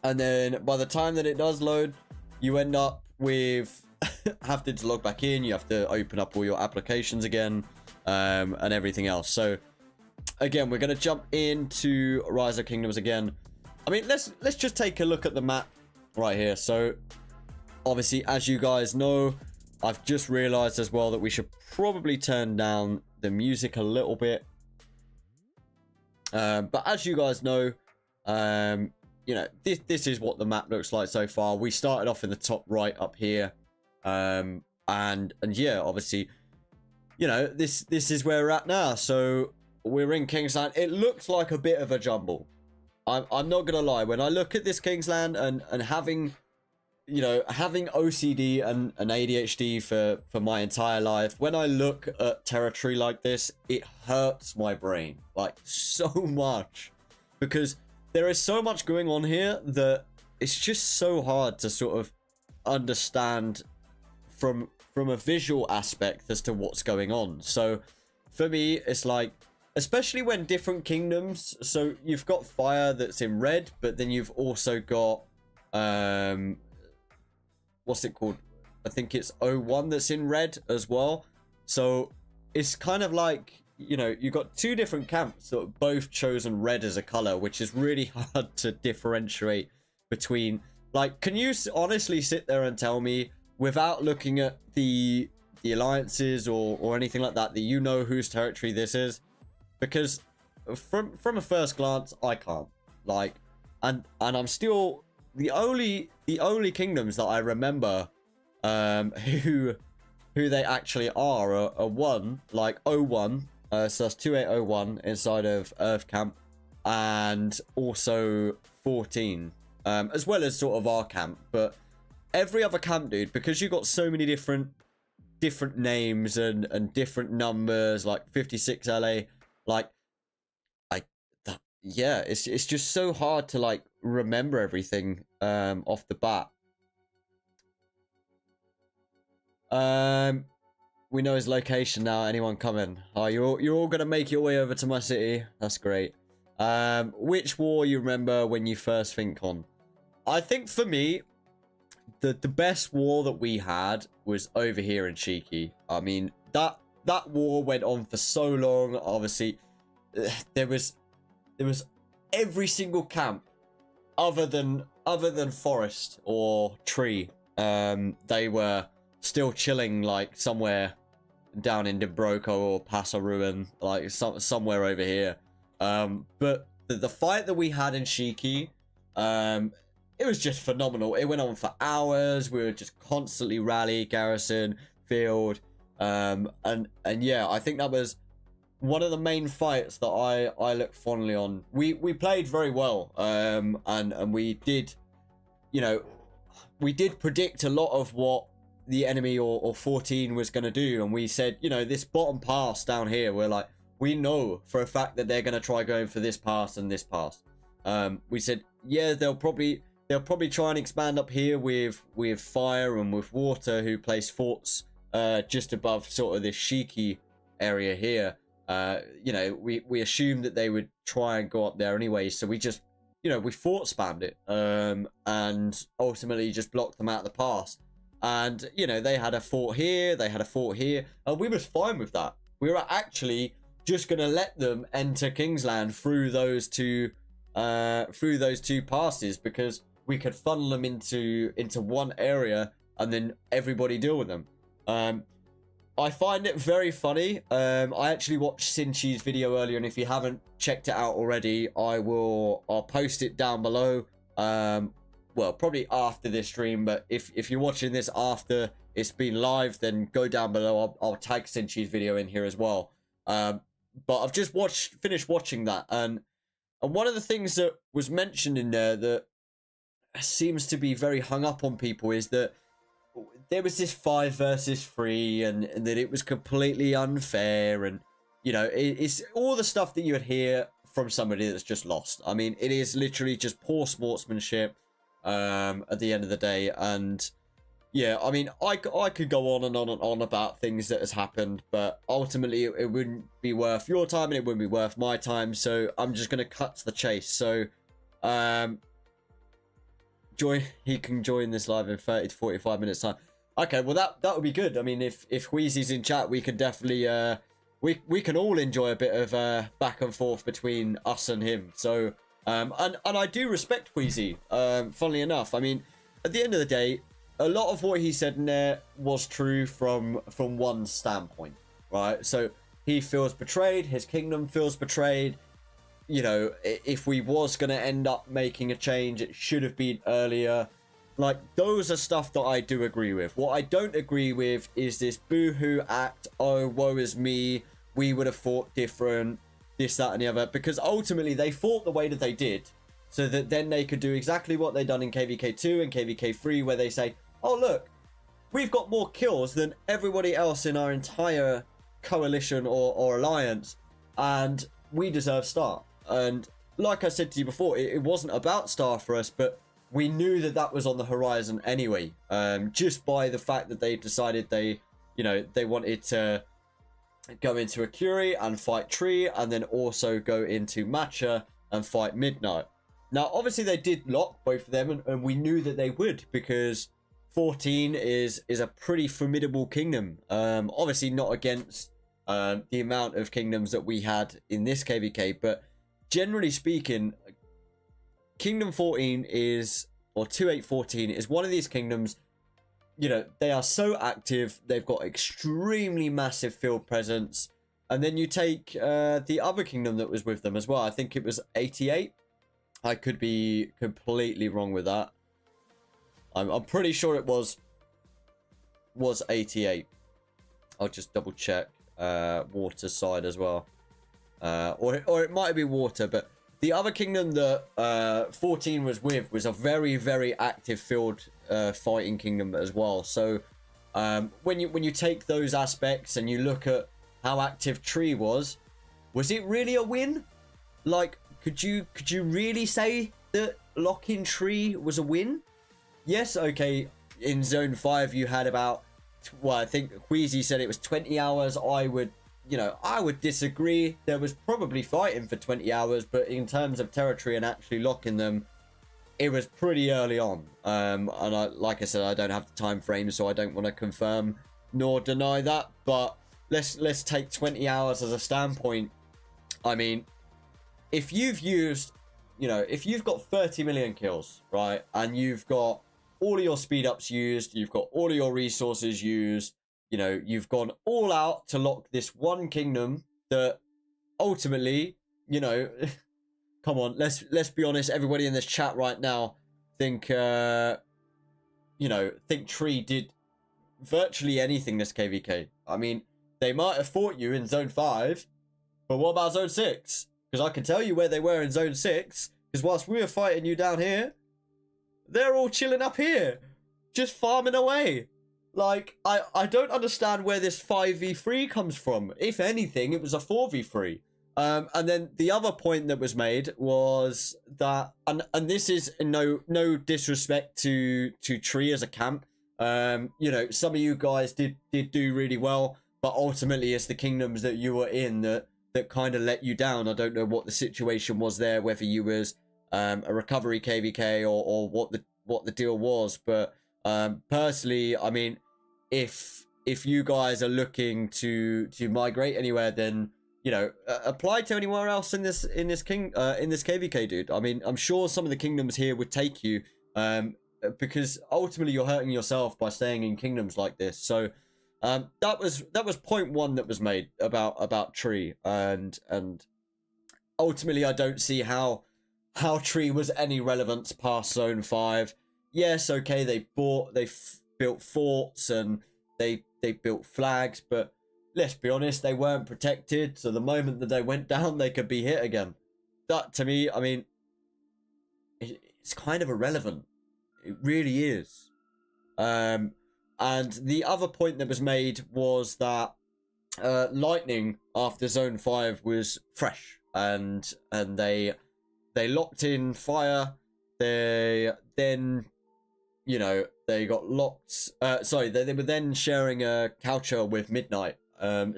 And then by the time that it does load, you end up with having to log back in. You have to open up all your applications again, and everything else. So again, we're going to jump into Rise of Kingdoms again. I mean, let's just take a look at the map right here. So obviously, as you guys know, I've just realized as well that we should probably turn down the music a little bit. But as you guys know, you know, this is what the map looks like so far. We started off in the top right up here. And yeah, obviously, you know, this is where we're at now. So we're in Kingsland. It looks like a bit of a jumble. I'm not gonna lie. When I look at this Kingsland and having, you know, having OCD and ADHD for my entire life, when I look at territory like this, it hurts my brain like so much, because there is so much going on here that it's just so hard to sort of understand from a visual aspect as to what's going on. So for me, it's like, especially when different kingdoms, so you've got fire that's in red, but then you've also got what's it called, I think it's O1 that's in red as well. So it's kind of like, you know, you've got two different camps that have both chosen red as a color, which is really hard to differentiate between. Like, can you honestly sit there and tell me, without looking at the alliances or anything like that, that you know whose territory this is? Because from a first glance, I can't. Like, and I'm still the only kingdoms that I remember who they actually are one, like O1, so that's 2801 inside of Earth Camp, and also 14, as well as sort of our camp. But every other camp, dude, because you got so many different names and different numbers, like 56 LA, like yeah, it's just so hard to like remember everything off the bat. We know his location now. Anyone coming? Oh, you're all gonna make your way over to my city. That's great. Which war you remember when you first think on? I think for me, the best war that we had was over here in Cheeky. I mean, that war went on for so long. Obviously, there was every single camp other than forest or tree. They were still chilling like somewhere down in Dubroco or Paso Ruin, like somewhere over here. But the fight that we had in Shiki, it was just phenomenal. It went on for hours. We were just constantly rally, garrison, field, and yeah, I think that was one of the main fights that I look fondly on. We played very well, and we did, you know, we did predict a lot of what the enemy or 14 was going to do, and we said, you know, this bottom pass down here, we're like, we know for a fact that they're going to try going for this pass and this pass. We said, yeah, they'll probably try and expand up here with fire and with water, who place forts just above sort of this Shiki area here. You know, we assumed that they would try and go up there anyway, so we just, you know, we fort spammed it, and ultimately just blocked them out of the pass. And, you know, they had a fort here, they had a fort here, and we was fine with that. We were actually just going to let them enter Kingsland through those two passes, because we could funnel them into one area and then everybody deal with them. I find it very funny. I actually watched Sinchi's video earlier, and if you haven't checked it out already, I'll post it down below. Well, probably after this stream, but if you're watching this after it's been live, then go down below. I'll tag Sinchi's video in here as well. But I've just finished watching that, and one of the things that was mentioned in there that seems to be very hung up on people is that there was this 5 versus 3, and that it was completely unfair, and, you know, it's all the stuff that you would hear from somebody that's just lost. I mean, it is literally just poor sportsmanship at the end of the day. And yeah, I mean, I could go on and on and on about things that has happened, but ultimately it wouldn't be worth your time, and it wouldn't be worth my time, so I'm just going to cut to the chase. So he can join this live in 30 to 45 minutes time. Okay, well that would be good. I mean, if Wheezy's in chat, we could definitely we can all enjoy a bit of back and forth between us and him. So and I do respect Wheezy, funnily enough. I mean, at the end of the day, a lot of what he said in there was true from one standpoint, right? So he feels betrayed, his kingdom feels betrayed. You know, if we was going to end up making a change, it should have been earlier. Like, those are stuff that I do agree with. What I don't agree with is this boohoo act, oh, woe is me, we would have fought different, this, that, and the other. Because ultimately, they fought the way that they did, so that then they could do exactly what they done in KVK 2 and KVK 3, where they say, oh, look, we've got more kills than everybody else in our entire coalition or alliance, and we deserve star. And like I said to you before, it wasn't about star for us, but we knew that that was on the horizon anyway, just by the fact that they decided they wanted to go into a Curie and fight Tree, and then also go into Matcha and fight Midnight. Now, obviously, they did lock both of them, and we knew that they would, because 14 is a pretty formidable kingdom. Obviously, not against the amount of kingdoms that we had in this KVK, but generally speaking, Kingdom 14 is, or 2814 is one of these kingdoms, you know, they are so active, they've got extremely massive field presence. And then you take the other kingdom that was with them as well. I think it was 88. I could be completely wrong with that. I'm pretty sure it was 88. I'll just double check water side as well. Or it might be water, but the other kingdom that 14 was with was a very, very active field fighting kingdom as well. So when you take those aspects and you look at how active Tree was it really a win? Like, could you really say that locking Tree was a win? Yes, okay. In Zone 5, you had about, well, I think Queasy said it was 20 hours. I would disagree. There was probably fighting for 20 hours, but in terms of territory and actually locking them, it was pretty early on. And like I said, I don't have the time frame, so I don't want to confirm nor deny that. But let's take 20 hours as a standpoint. I mean, if you've used, if you've got 30 million kills, right, and you've got all of your speed ups used, you've got all of your resources used, you've gone all out to lock this one kingdom that ultimately, come on, let's be honest, everybody in this chat right now think Tree did virtually anything this KVK. I mean, they might have fought you in Zone 5, but what about Zone 6? Because I can tell you where they were in Zone 6, because whilst we were fighting you down here, they're all chilling up here, just farming away. Like, I don't understand where this 5v3 comes from. If anything, it was a 4v3. And then the other point that was made was that, and this is no disrespect to Tree as a camp. Some of you guys did do really well, but ultimately it's the kingdoms that you were in that kind of let you down. I don't know what the situation was there, whether you was a recovery KVK or what the deal was, but personally, I mean, if you guys are looking to migrate anywhere, then apply to anywhere else in this KVK, dude. I mean, I'm sure some of the kingdoms here would take you, because ultimately you're hurting yourself by staying in kingdoms like this. So that was point one that was made about Tree, and ultimately I don't see how Tree was any relevance past Zone 5. Yes, okay, they built forts and they built flags, but let's be honest, they weren't protected, so the moment that they went down, they could be hit again. That, to me, I mean, it's kind of irrelevant. It really is. And the other point that was made was that Lightning, after Zone 5, was fresh, and they locked in fire. They then, they got locked. They were then sharing a culture with Midnight.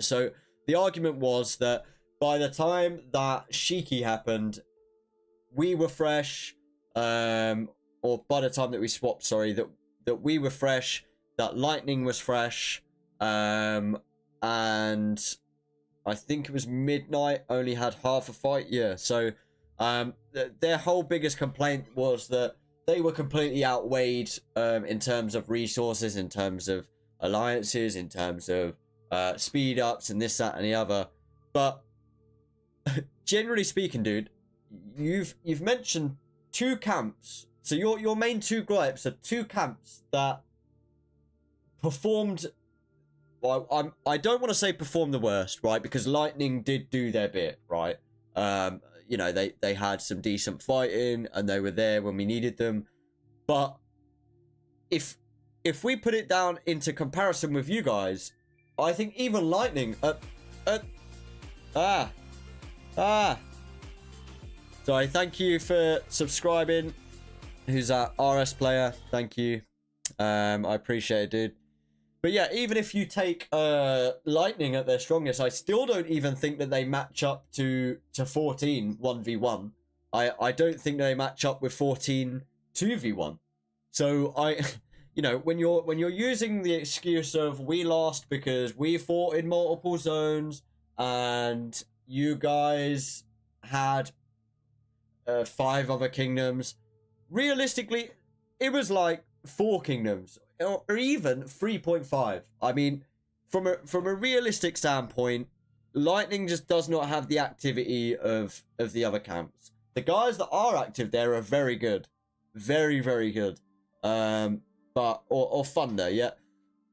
So the argument was that by the time that Shiki happened, we were fresh. Or by the time that we swapped, that we were fresh, that Lightning was fresh, and I think it was Midnight only had half a fight. Yeah, so their whole biggest complaint was that they were completely outweighed in terms of resources, in terms of alliances, in terms of speed ups and this, that, and the other. But generally speaking, dude, you've mentioned two camps. So your main two gripes are two camps that performed. Well, I don't want to say performed the worst, right? Because Lightning did do their bit, right? You know, they had some decent fighting and they were there when we needed them. But if we put it down into comparison with you guys, I think even Lightning Sorry, thank you for subscribing. Who's that? RS player, thank you. I appreciate it, dude. But yeah, even if you take Lightning at their strongest, I still don't even think that they match up to 14 1v1. I don't think they match up with 14 2v1. So you know, when you're using the excuse of we lost because we fought in multiple zones and you guys had 5 other kingdoms, realistically, it was like 4 kingdoms. Or even 3.5. I mean, from a realistic standpoint, Lightning just does not have the activity of the other camps. The guys that are active there are very good, very, very good. But or Thunder, yeah.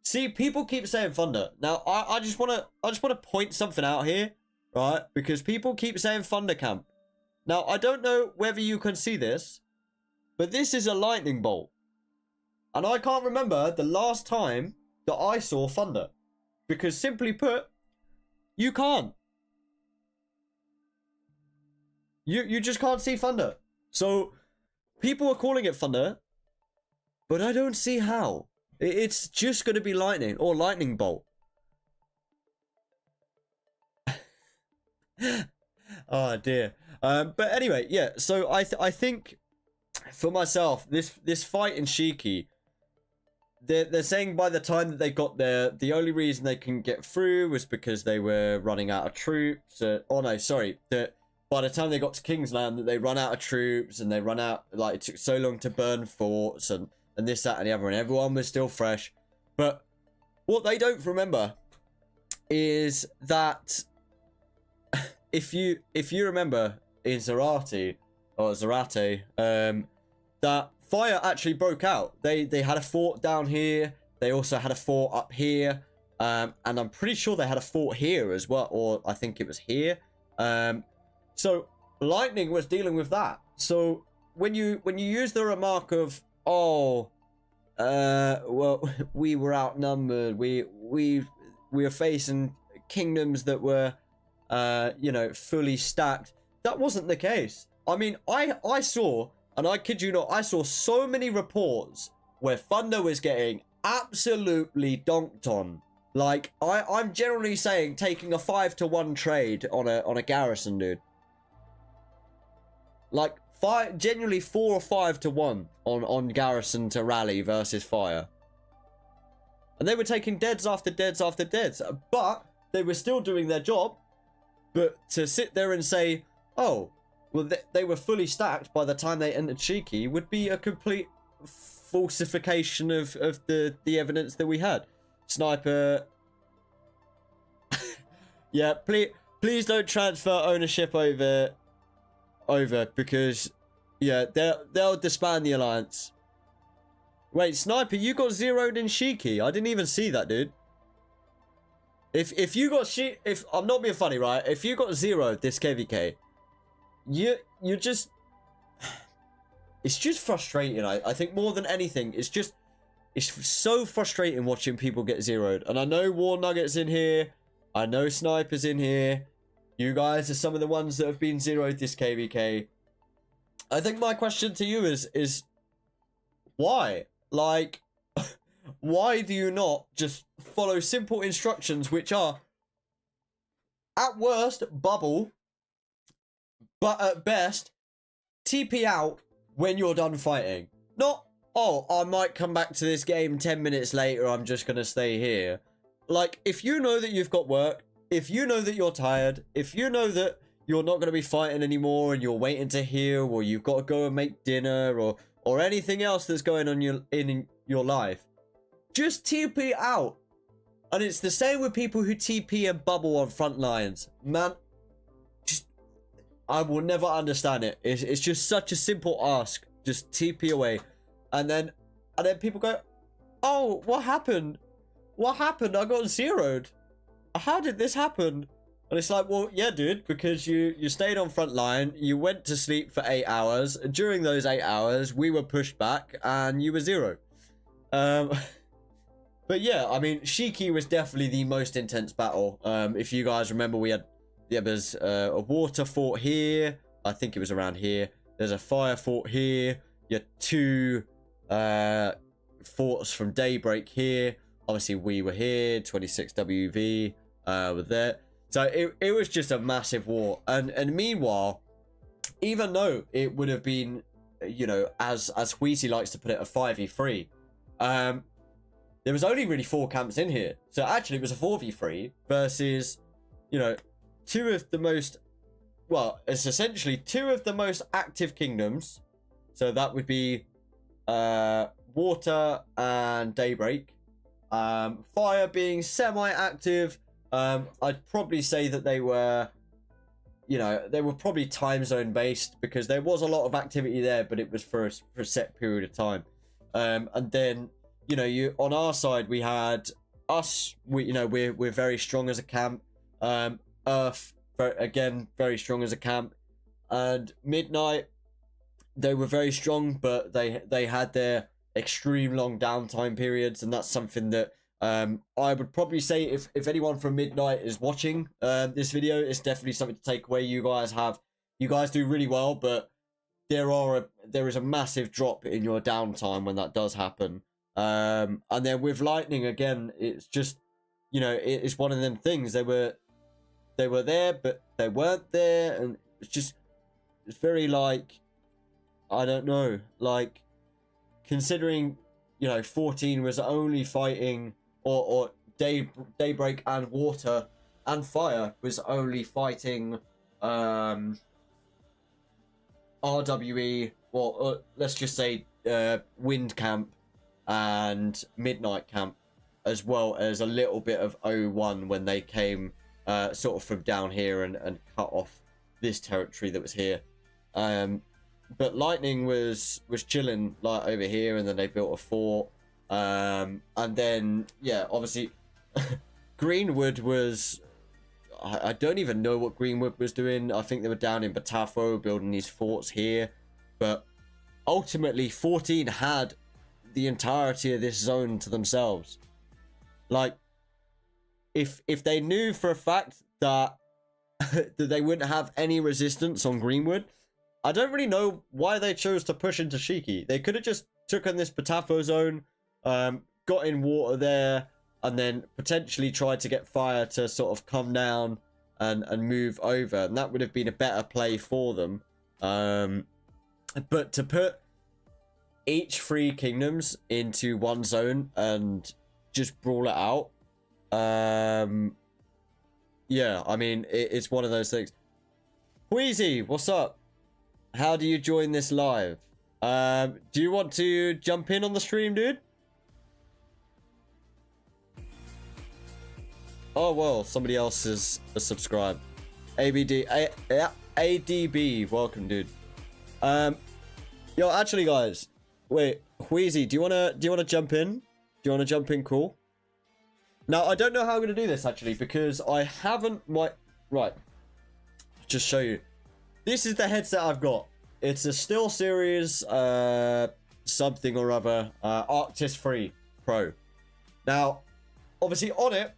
See, people keep saying Thunder. Now, I just wanna point something out here, right? Because people keep saying Thunder camp. Now, I don't know whether you can see this, but this is a lightning bolt. And I can't remember the last time that I saw Thunder. Because simply put, you can't. You just can't see Thunder. So, people are calling it Thunder, but I don't see how. It's just going to be lightning or lightning bolt. Oh dear. But anyway, yeah. So I think for myself, this fight in Shiki, they're saying by the time that they got there, the only reason they couldn't get through was because they were running out of troops. Oh no, sorry. That by the time they got to Kingsland, that they run out of troops and they run out. Like it took so long to burn forts and this, that, and the other, and everyone was still fresh. But what they don't remember is that if you remember in Zarate, that fire actually broke out. They had a fort down here. They also had a fort up here, and I'm pretty sure they had a fort here as well, or I think it was here. So Lightning was dealing with that. So when you use the remark of, oh, well, we were outnumbered. We were facing kingdoms that were, you know, fully stacked. That wasn't the case. I mean, I saw, and I kid you not, I saw so many reports where Thunder was getting absolutely donked on. Like, I'm generally saying taking a 5-to-1 trade on a garrison, dude. Like, genuinely 4 or 5-to-1 on garrison to rally versus fire. And they were taking deads after deads after deads. But they were still doing their job. But to sit there and say, oh, well, they were fully stacked by the time they entered Shiki would be a complete falsification of the evidence that we had. Sniper. Yeah, please don't transfer ownership over because, yeah, they'll disband the alliance. Wait, Sniper, you got zeroed in Shiki. I didn't even see that, dude. If you got if I'm not being funny, right? If you got zeroed this KVK, you just, it's just frustrating. I think more than anything, it's so frustrating watching people get zeroed. And I know War Nuggets in here. I know Sniper's in here. You guys are some of the ones that have been zeroed this KVK. I think my question to you is why? Like, why do you not just follow simple instructions, which are, at worst, bubble, but at best, TP out when you're done fighting? Not, oh, I might come back to this game 10 minutes later, I'm just going to stay here. Like, if you know that you've got work, if you know that you're tired, if you know that you're not going to be fighting anymore and you're waiting to heal, or you've got to go and make dinner, or or anything else that's going on in your life, just TP out. And it's the same with people who TP and bubble on front lines. Man, just, I will never understand it. It's just such a simple ask. Just TP away. And then people go, oh, what happened? What happened? I got zeroed. How did this happen? And it's like, well, yeah, dude, because you stayed on front line, you went to sleep for 8 hours. During those 8 hours, we were pushed back and you were zero. But yeah, I mean, Shiki was definitely the most intense battle. If you guys remember, there was a water fort here. I think it was around here. There's a fire fort here. You had 2 forts from Daybreak here. Obviously, we were here. 26 WV were there. So it was just a massive war. And meanwhile, even though it would have been, you know, as Wheezy likes to put it, a 5v3, there was only really 4 camps in here. So actually it was a 4v3 versus, you know, 2 of the most, well, it's essentially 2 of the most active kingdoms. So that would be Water and Daybreak. Fire being semi-active. I'd probably say that they were, you know, they were probably time zone based because there was a lot of activity there, but it was for a set period of time. And then, you know, on our side we had us. We're very strong as a camp. Earth, again, very strong as a camp, and Midnight, they were very strong, but they had their extreme long downtime periods, and that's something that I would probably say if anyone from Midnight is watching this video, it's definitely something to take away. You guys do really well, but there is a massive drop in your downtime when that does happen. And then with Lightning, again, it's just, you know, it's one of them things. They were there, but they weren't there, and it's very like, I don't know, like, considering, you know, 14 was only fighting, or Daybreak and Water and Fire was only fighting RWE, well, let's just say Wind Camp and Midnight Camp, as well as a little bit of 01 when they came sort of from down here and cut off this territory that was here. But Lightning was chilling like over here, and then they built a fort. And then, yeah, obviously Greenwood was, I don't even know what Greenwood was doing. I think they were down in Batafo building these forts here, but ultimately 14 had the entirety of this zone to themselves. Like, if they knew for a fact that that they wouldn't have any resistance on Greenwood, I don't really know why they chose to push into Shiki. They could have just took on this Patafo zone, got in water there, and then potentially tried to get Fire to sort of come down and move over, and that would have been a better play for them. But to put each 3 kingdoms into one zone and just brawl it out, yeah, I mean, it's one of those things. Wheezy, what's up? How do you join this live? Do you want to jump in on the stream, dude? Oh, well, somebody else has subscribed. ADB, welcome, dude. Yo, actually, guys, wait, Wheezy, do you wanna jump in? Do you wanna jump in? Cool. Now, I don't know how I'm gonna do this actually, because I haven't right. I'll just show you. This is the headset I've got. It's a SteelSeries something or other, Arctis 3 Pro. Now, obviously on it,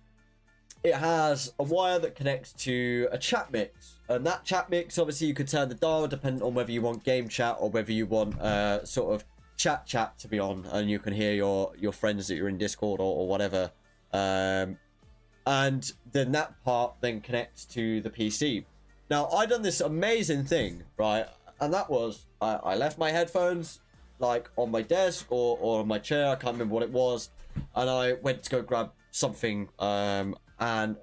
it has a wire that connects to a chat mix. And that chat mix, obviously you could turn the dial depending on whether you want game chat or whether you want sort of chat to be on, and you can hear your friends that you're in Discord or whatever. And then that part then connects to the PC. Now, I done this amazing thing, right? And that was, I left my headphones like on my desk or on my chair, I can't remember what it was, and I went to go grab something, and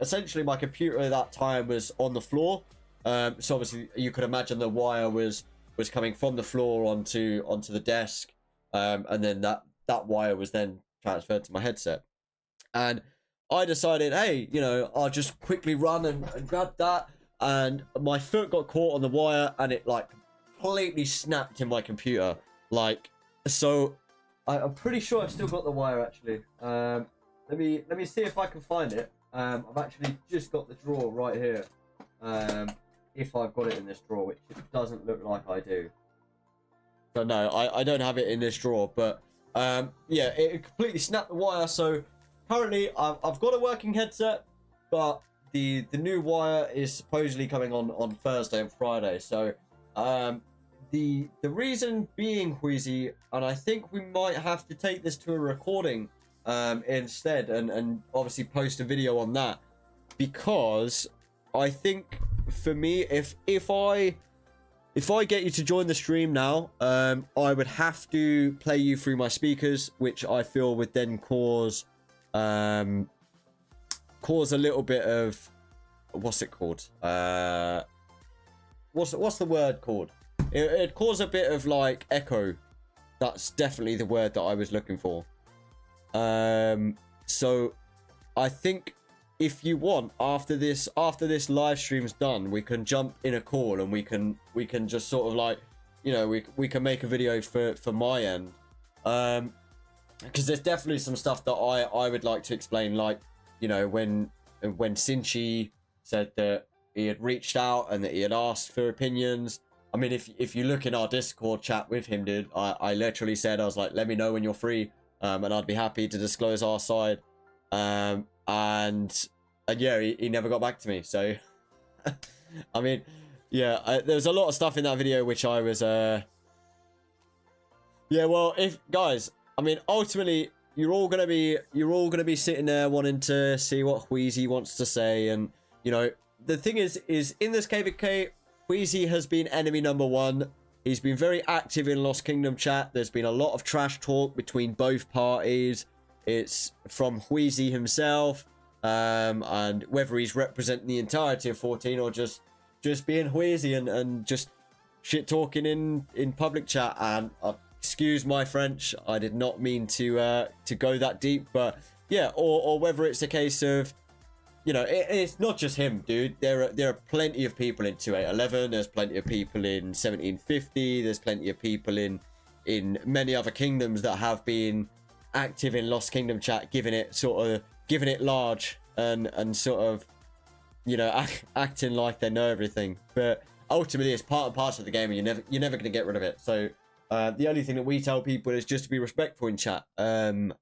essentially my computer at that time was on the floor, so obviously you could imagine the wire was was coming from the floor onto the desk, and then that wire was then transferred to my headset. And I decided, hey, you know, I'll just quickly run and grab that, and my foot got caught on the wire, and it like completely snapped in my computer. Like, so I'm pretty sure I've still got the wire actually. Let me see if I can find it. I've actually just got the drawer right here. If I've got it in this drawer, which it doesn't look like I do. So no, I don't have it in this drawer, but yeah, it completely snapped the wire. So currently I've got a working headset, but the new wire is supposedly coming on Thursday and Friday. So the reason being, Wheezy, and I think we might have to take this to a recording instead, and obviously post a video on that, because I think for me, if I get you to join the stream now, I would have to play you through my speakers, which I feel would then cause a little bit of, what's it called? What's the word called? It'd cause a bit of like echo. That's definitely the word that I was looking for. So I think if you want, after this live stream's done, we can jump in a call and we can just sort of like, you know, we can make a video for my end, because there's definitely some stuff that I would like to explain, like, you know, when Sinchi said that he had reached out and that he had asked for opinions. I mean, if you look in our Discord chat with him, dude, I literally said, I was like, let me know when you're free, and I'd be happy to disclose our side. And yeah, he never got back to me. So I mean, yeah, there's a lot of stuff in that video which I was yeah, well, if guys, I mean, ultimately you're all gonna be sitting there wanting to see what Wheezy wants to say. And you know, the thing is in this KVK, Wheezy has been enemy number one. He's been very active in Lost Kingdom chat. There's been a lot of trash talk between both parties. It's from Wheezy himself, and whether he's representing the entirety of 14 or just being Wheezy and just shit talking in public chat. And excuse my French, I did not mean to go that deep, but yeah, or whether it's a case of, you know, it's not just him, dude. There are plenty of people in 2811. There's plenty of people in 1750. There's plenty of people in many other kingdoms that have been active in Lost Kingdom chat, giving it large and sort of, you know, acting like they know everything. But ultimately, it's part and parcel of the game, and you're never going to get rid of it. So the only thing that we tell people is just to be respectful in chat, and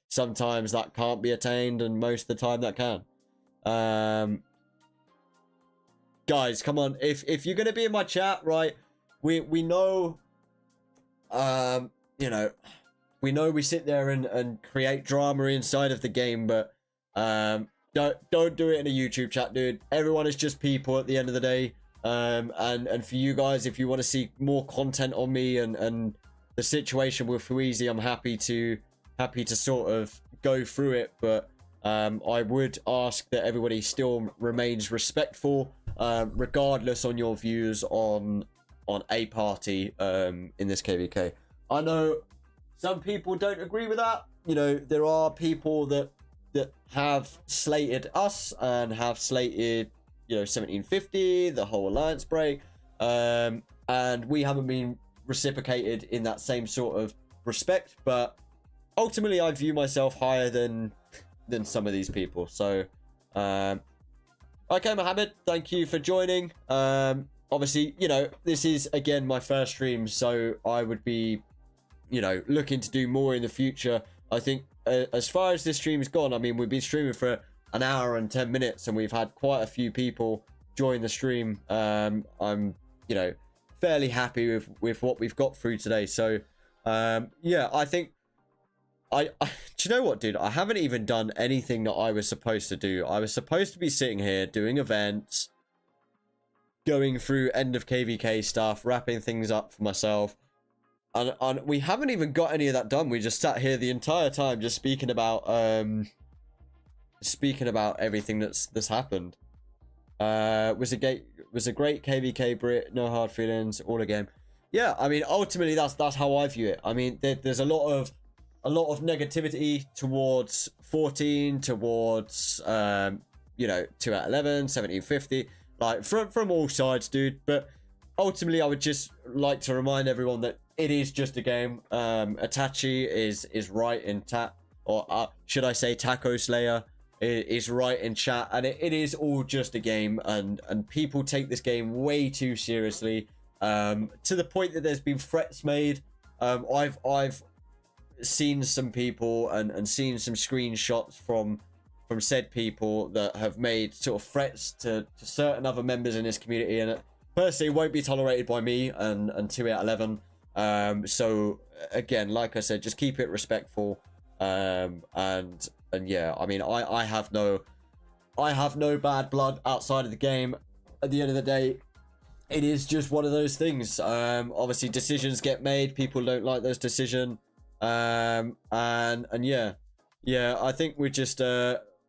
sometimes that can't be attained, and most of the time that can. Guys, come on, if you're going to be in my chat, right, we know, you know, we know we sit there and create drama inside of the game, but don't do it in a YouTube chat, dude. Everyone is just people at the end of the day. And for you guys, if you want to see more content on me and the situation with Wheezy, I'm happy to sort of go through it, but I would ask that everybody still remains respectful, regardless on your views on a party in this KVK. I know some people don't agree with that. You know, there are people that have slated us and have slated, you know, 1750, the whole alliance break, and we haven't been reciprocated in that same sort of respect. But ultimately, I view myself higher than some of these people. So, okay, Mohammed, thank you for joining. Obviously, you know, this is again my first stream, so I would be, you know, looking to do more in the future. I think as far as this stream's gone, I mean, we've been streaming for an hour and 10 minutes, and we've had quite a few people join the stream. I'm, you know, fairly happy with what we've got through today. So, yeah, I think do you know what, dude? I haven't even done anything that I was supposed to do. I was supposed to be sitting here doing events, going through end of KVK stuff, wrapping things up for myself. And we haven't even got any of that done. We just sat here the entire time just speaking about everything that's happened. Was a great KVK Brit, no hard feelings, all a game. Yeah, I mean, ultimately that's how I view it. I mean, there's a lot of negativity towards 14, towards you know, 2 out of 11, 1750, like from all sides, dude. But ultimately, I would just like to remind everyone that it is just a game. Itachi is right in should I say Taco Slayer is right in chat, and it is all just a game, and people take this game way too seriously, to the point that there's been threats made. I've seen some people and seen some screenshots from said people that have made sort of threats to certain other members in this community, and it personally won't be tolerated by me and 2 out of 11. So again, like I said, just keep it respectful, and yeah, I mean, I have no bad blood outside of the game. At the end of the day, it is just one of those things. Obviously decisions get made, people don't like those decisions, and yeah, I think we're just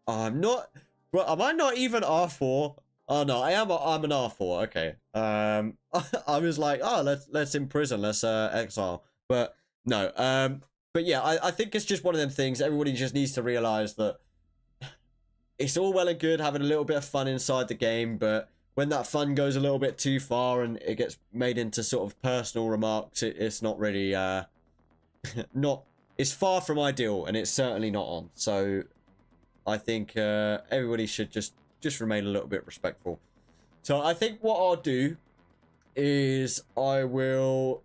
I'm not, well, am I not even R4? Oh no, I'm an R4. Okay. I was like, oh, let's imprison, let's exile, but no. But yeah, I think it's just one of them things. Everybody just needs to realize that it's all well and good having a little bit of fun inside the game, but when that fun goes a little bit too far and it gets made into sort of personal remarks, it's not really it's far from ideal, and it's certainly not on. So I think everybody should just remain a little bit respectful. So I think what I'll do is I will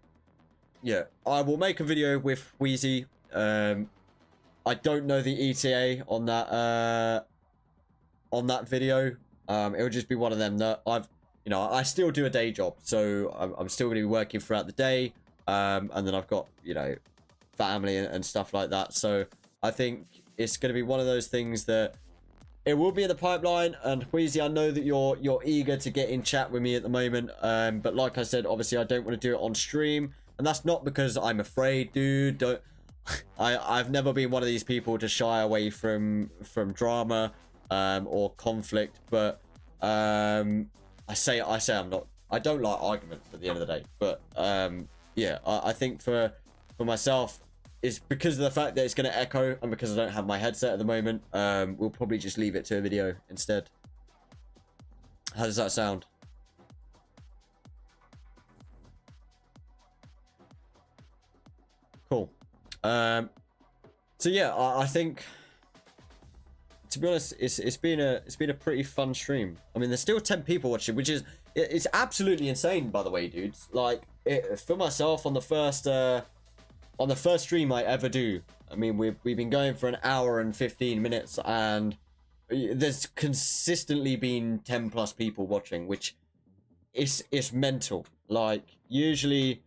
make a video with Wheezy. I don't know the ETA on that video. It'll just be one of them that I still do a day job, so I'm still going to be working throughout the day, and then I've got, family and stuff like that. So I think it's going to be one of those things that it will be in the pipeline. And Wheezy, I know that you're eager to get in chat with me at the moment, but like I said, obviously I don't want to do it on stream, and that's not because I'm afraid, dude. I've never been one of these people to shy away from drama or conflict, but I say I'm not. I don't like arguments at the end of the day, but yeah, I think for myself, it's because of the fact that it's going to echo, and because I don't have my headset at the moment. We'll probably just leave it to a video instead. How does that sound? Cool. So yeah, I think, to be honest, it's been a pretty fun stream. I mean, there's still 10 people watching, which is it's absolutely insane, by the way, dudes. Like, for myself, on the first stream I ever do, I mean, we've been going for an hour and 15 minutes, and there's consistently been 10 plus people watching, which is mental. Like, usually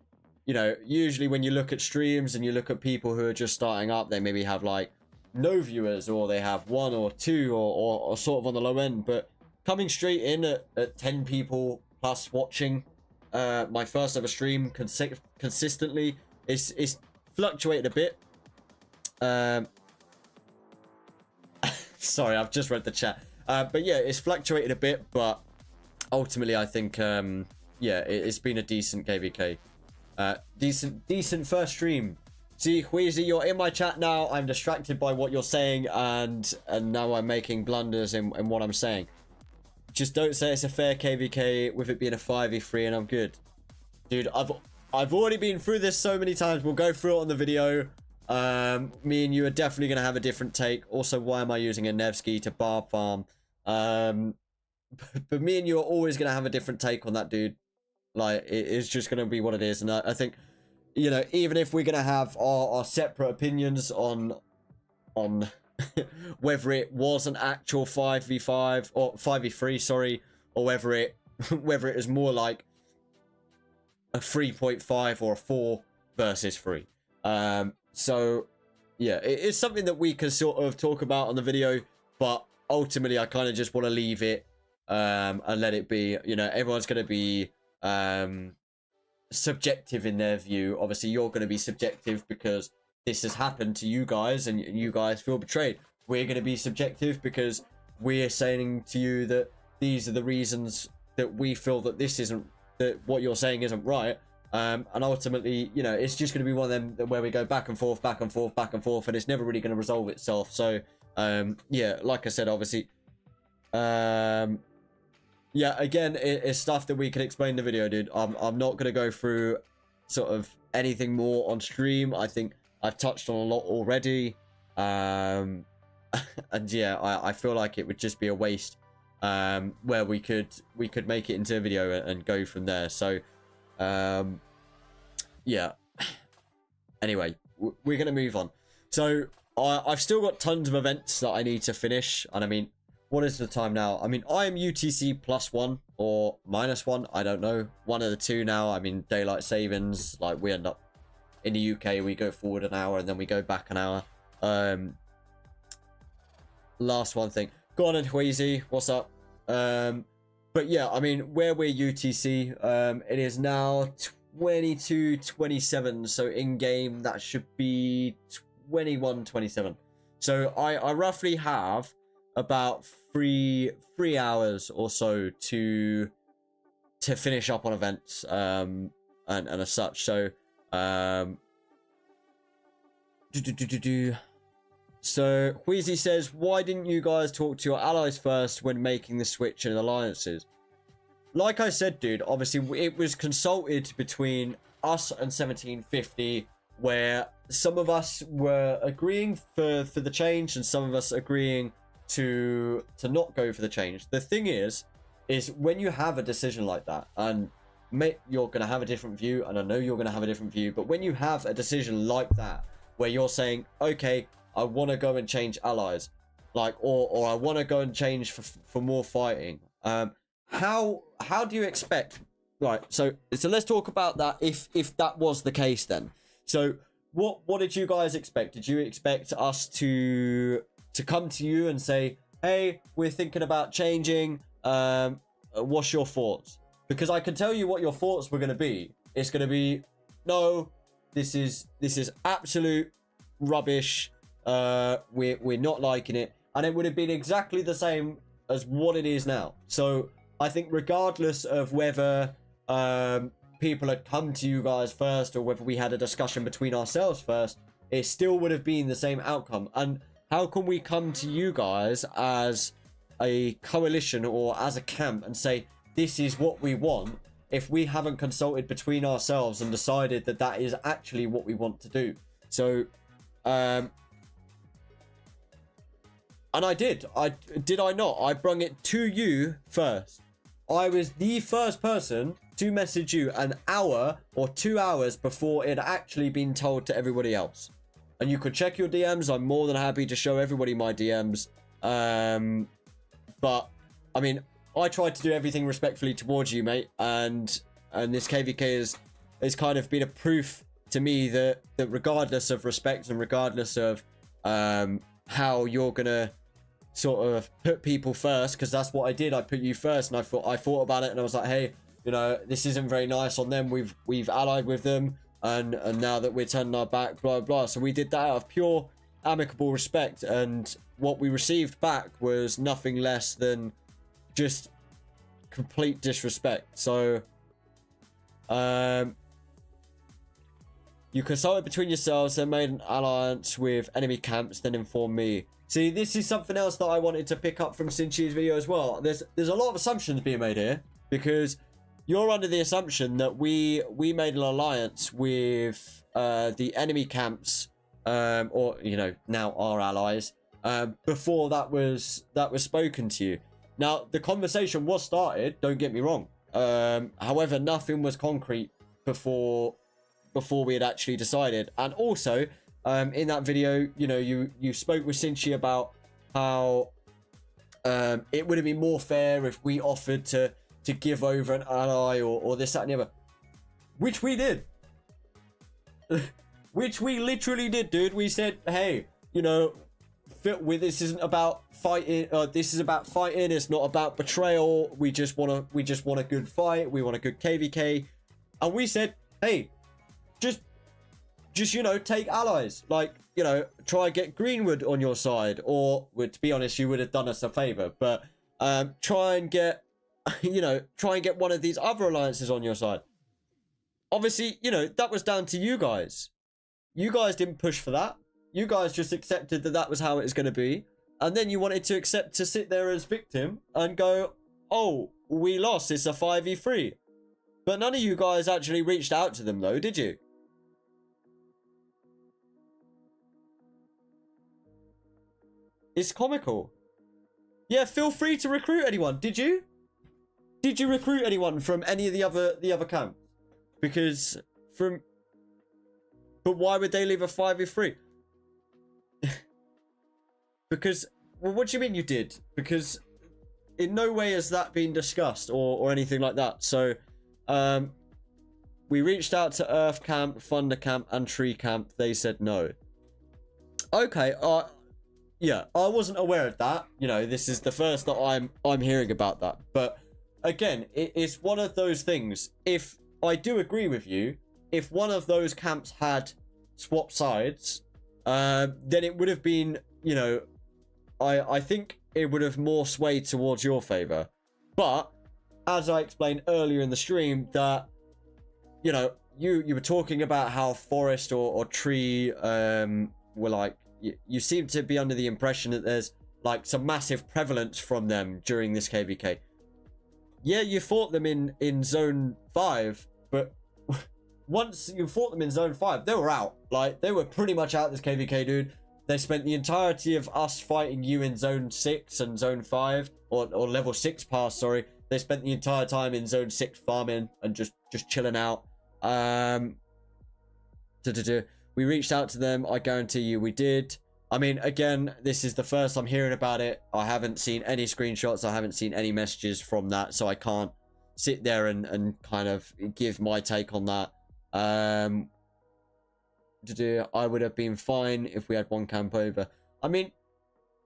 when you look at streams and you look at people who are just starting up, they maybe have like no viewers, or they have 1 or 2 or sort of on the low end. But coming straight in at 10 people plus watching my first ever stream consistently is fluctuated a bit. Sorry, I've just read the chat. But yeah, it's fluctuated a bit, but ultimately I think yeah, it's been a decent KVK. Decent first stream. See, Wheezy, you're in my chat now. I'm distracted by what you're saying, and now I'm making blunders in what I'm saying. Just don't say it's a fair KVK with it being a 5v3 and I'm good. Dude, I've already been through this so many times. We'll go through it on the video. Me and you are definitely going to have a different take. Also, why am I using a Nevsky to barb farm? But me and you are always going to have a different take on that, dude. Like, it's just going to be what it is. And I think, even if we're going to have our separate opinions on whether it was an actual 5v5 or 5v3, sorry, or whether it was more like a 3.5 or a 4 versus 3. So yeah, it's something that we can sort of talk about on the video, but ultimately I kind of just want to leave it and let it be. Everyone's going to be subjective in their view. Obviously you're going to be subjective because this has happened to you guys and you guys feel betrayed. We're going to be subjective because we're saying to you that these are the reasons that we feel that this isn't, that what you're saying isn't right. And ultimately, you know, it's just going to be one of them where we go back and forth, back and forth, back and forth, and it's never really going to resolve itself. So yeah, like I said, obviously, yeah, again, it's stuff that we can explain in the video, dude. I'm not going to go through sort of anything more on stream. I think I've touched on a lot already. And yeah, I feel like it would just be a waste where we could make it into a video and go from there. So yeah, anyway, we're gonna move on. So I've still got tons of events that I need to finish, and I mean, what is the time now? I mean, I am UTC +1 or -1, I don't know, one of the two now. I mean, daylight savings, like we end up in the UK, we go forward an hour and then we go back an hour. Last one thing, go on and Wheezy, what's up? But yeah, I mean, where we're UTC, it is now 22:27, so in game that should be 21:27. So I roughly have about three hours or so to finish up on events and as such. So so Wheezy says, why didn't you guys talk to your allies first when making the switch in alliances? Like I said, dude, obviously it was consulted between us and 1750, where some of us were agreeing for the change and some of us agreeing to not go for the change. The thing is when you have a decision like that, and mate, you're going to have a different view, and I know you're going to have a different view, but when you have a decision like that, where you're saying, okay, I want to go and change allies, like, or I want to go and change for more fighting. How do you expect? Right. So let's talk about that. If that was the case, then. So what did you guys expect? Did you expect us to come to you and say, hey, we're thinking about changing? What's your thoughts? Because I can tell you what your thoughts were going to be. It's going to be, no, this is absolute rubbish. We're not liking it, and it would have been exactly the same as what it is now. So I think regardless of whether people had come to you guys first or whether we had a discussion between ourselves first, it still would have been the same outcome. And how can we come to you guys as a coalition or as a camp and say this is what we want if we haven't consulted between ourselves and decided that that is actually what we want to do? So and I did I not? I brung it to you first. I was the first person to message you an hour or 2 hours before it had actually been told to everybody else. And you could check your DMs. I'm more than happy to show everybody my DMs. But I mean, I tried to do everything respectfully towards you, mate. And this KVK is kind of been a proof to me that regardless of respect and regardless of how you're gonna sort of put people first, because that's what I did. I put you first, and I thought about it, and I was like, hey, you know, this isn't very nice on them. We've allied with them, and now that we're turning our back, blah blah. So we did that out of pure amicable respect, and what we received back was nothing less than just complete disrespect. So you consulted between yourselves, then made an alliance with enemy camps, then informed me. See, this is something else that I wanted to pick up from Sinchi's video as well. There's a lot of assumptions being made here, because you're under the assumption that we made an alliance with the enemy camps, or, you know, now our allies, before that was spoken to you. Now, the conversation was started, don't get me wrong. However, nothing was concrete before we had actually decided. And also, in that video, you know, you spoke with Sinchi about how it would have been more fair if we offered to give over an ally or this, that, and the other, which we did. Which we literally did, dude. We said, hey, you know, this isn't about fighting. This is about fighting. It's not about betrayal. We just want a good fight. We want a good KVK. And we said, hey, just you know, take allies. Like, you know, try and get Greenwood on your side. Or, well, to be honest, you would have done us a favor. But try and get, you know, try and get one of these other alliances on your side. Obviously, you know, that was down to you guys. You guys didn't push for that. You guys just accepted that that was how it was going to be. And then you wanted to accept to sit there as victim and go, oh, we lost. It's a 5v3. But none of you guys actually reached out to them, though, did you? It's comical. Yeah, feel free to recruit anyone. Did you? Did you recruit anyone from any of the other camps? Because from... But why would they leave a 5v3? Because... Well, what do you mean you did? Because in no way has that been discussed or anything like that. So, we reached out to Earth Camp, Thunder Camp, and Tree Camp. They said no. Okay, yeah, I wasn't aware of that. You know, this is the first that I'm hearing about that. But again, it's one of those things. If I do agree with you, if one of those camps had swapped sides, then it would have been, you know, I think it would have more swayed towards your favor. But as I explained earlier in the stream, that, you know, you were talking about how forest or tree were like, you seem to be under the impression that there's like some massive prevalence from them during this KVK. Yeah, you fought them in zone 5, but once you fought them in zone 5, they were out. Like, they were pretty much out this KVK, dude. They spent the entirety of us fighting you in zone 6 and zone 5, or level 6 pass, sorry. They spent the entire time in zone 6 farming and just chilling out. We reached out to them. I guarantee you we did. I mean, again, this is the first I'm hearing about it. I haven't seen any screenshots. I haven't seen any messages from that. So I can't sit there and kind of give my take on that. I would have been fine if we had one camp over. I mean,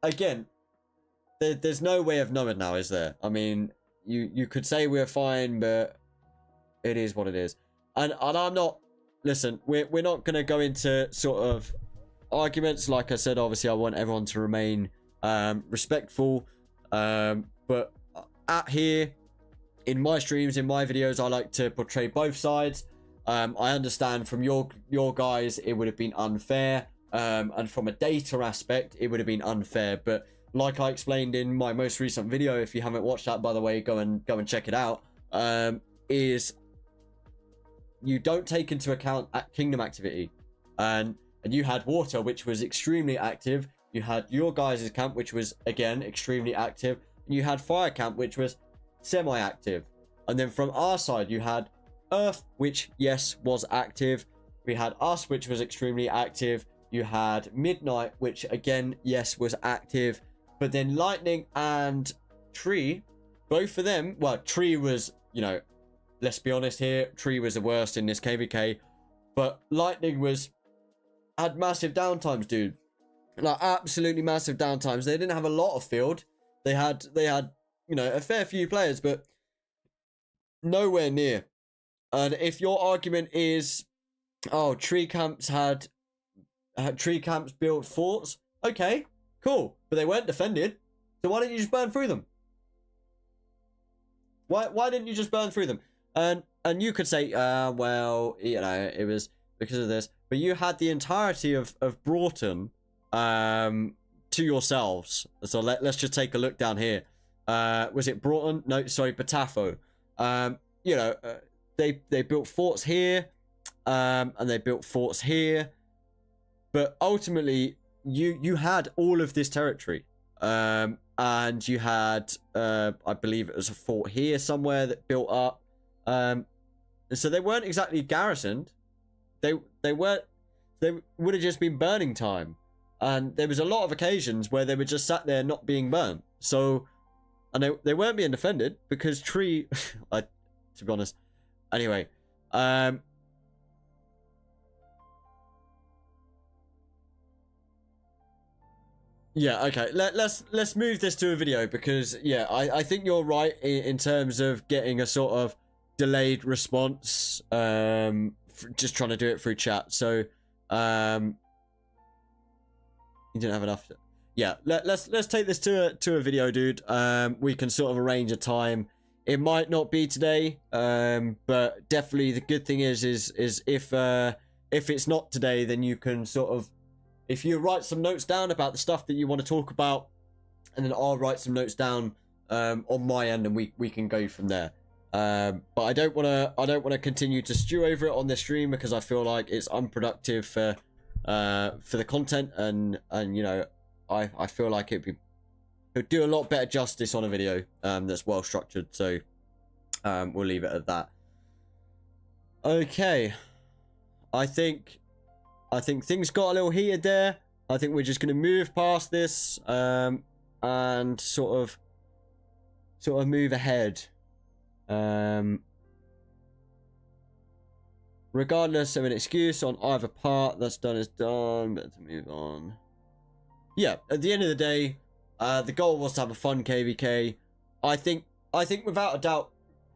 again, there's no way of knowing now, is there? I mean, you could say we're fine, but it is what it is. And I'm not... Listen, we're not going to go into sort of arguments. Like I said, obviously, I want everyone to remain respectful. But at here, in my streams, in my videos, I like to portray both sides. I understand from your guys, it would have been unfair. And from a data aspect, it would have been unfair. But like I explained in my most recent video, if you haven't watched that, by the way, go and check it out. Is you don't take into account kingdom activity, and you had water, which was extremely active. You had your guys' camp, which was again extremely active, and you had fire camp, which was semi-active. And then from our side, you had earth, which yes was active. We had us, which was extremely active. You had midnight, which again yes was active. But then lightning and tree, both of them, well, tree was, you know, let's be honest here, tree was the worst in this KVK, but lightning had massive downtimes, dude. Like absolutely massive downtimes. They didn't have a lot of field. They had, you know, a fair few players, but nowhere near. And if your argument is, oh, tree camps had tree camps built forts, okay, cool, but they weren't defended. So why didn't you just burn through them? Why didn't you just burn through them? And you could say, well, you know, it was because of this. But you had the entirety of Broughton to yourselves. So let's just take a look down here. Was it Broughton? No, sorry, Batafo. You know, they built forts here, and they built forts here. But ultimately, you had all of this territory. And you had, I believe it was a fort here somewhere that built up. So they weren't exactly garrisoned. They would have just been burning time. And there was a lot of occasions where they were just sat there not being burnt. So, and they weren't being defended because tree, to be honest. Anyway, yeah, okay. Let's move this to a video because yeah, I think you're right in terms of getting a sort of delayed response. Just trying to do it through chat. So, you didn't have enough. yeah, let's take this to a video, dude. We can sort of arrange a time. It might not be today, but definitely the good thing is if it's not today, then you can sort of, if you write some notes down about the stuff that you want to talk about, and then I'll write some notes down on my end, and we can go from there. But I don't want to continue to stew over it on the stream, because I feel like it's unproductive for the content, and you know, I feel like it would do a lot better justice on a video that's well structured. So we'll leave it at that. Okay, I think things got a little heated there. I think we're just going to move past this and sort of move ahead. Regardless of an excuse on either part, that's done is done. Better to move on. Yeah, at the end of the day, the goal was to have a fun KVK. I think without a doubt,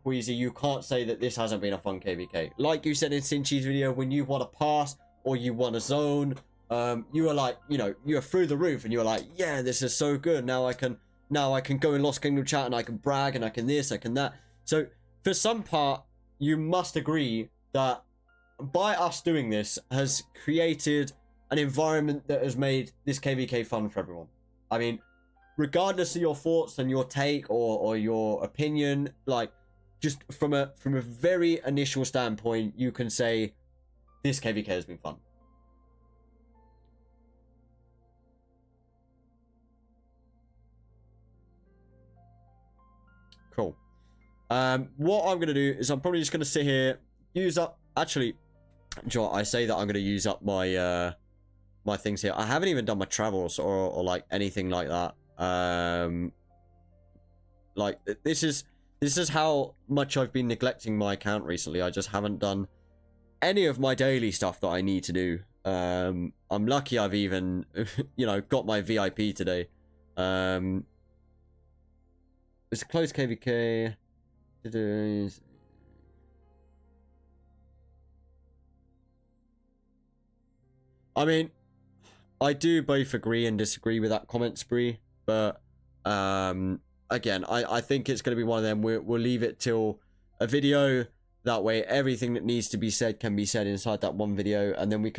Queasy, you can't say that this hasn't been a fun KVK. Like you said in Sinchi's video, when you want to pass or you want a zone, you were like, you know, you were through the roof, and you were like, yeah, this is so good. Now I can go in Lost Kingdom chat and I can brag and I can this, I can that. So for some part, you must agree that by us doing this has created an environment that has made this KVK fun for everyone. I mean, regardless of your thoughts and your take or your opinion, like, just from a very initial standpoint, you can say this KVK has been fun. Cool. What I'm gonna do is I'm probably just gonna sit here, use up. Actually, Joe, I say that I'm gonna use up my my things here. I haven't even done my travels or like anything like that. Like this is how much I've been neglecting my account recently. I just haven't done any of my daily stuff that I need to do. I'm lucky I've even you know, got my VIP today. It's a closed KVK. I mean, I do both agree and disagree with that comment spree, but again, I think it's going to be one of them. We'll leave it till a video. That way, everything that needs to be said can be said inside that one video, and then we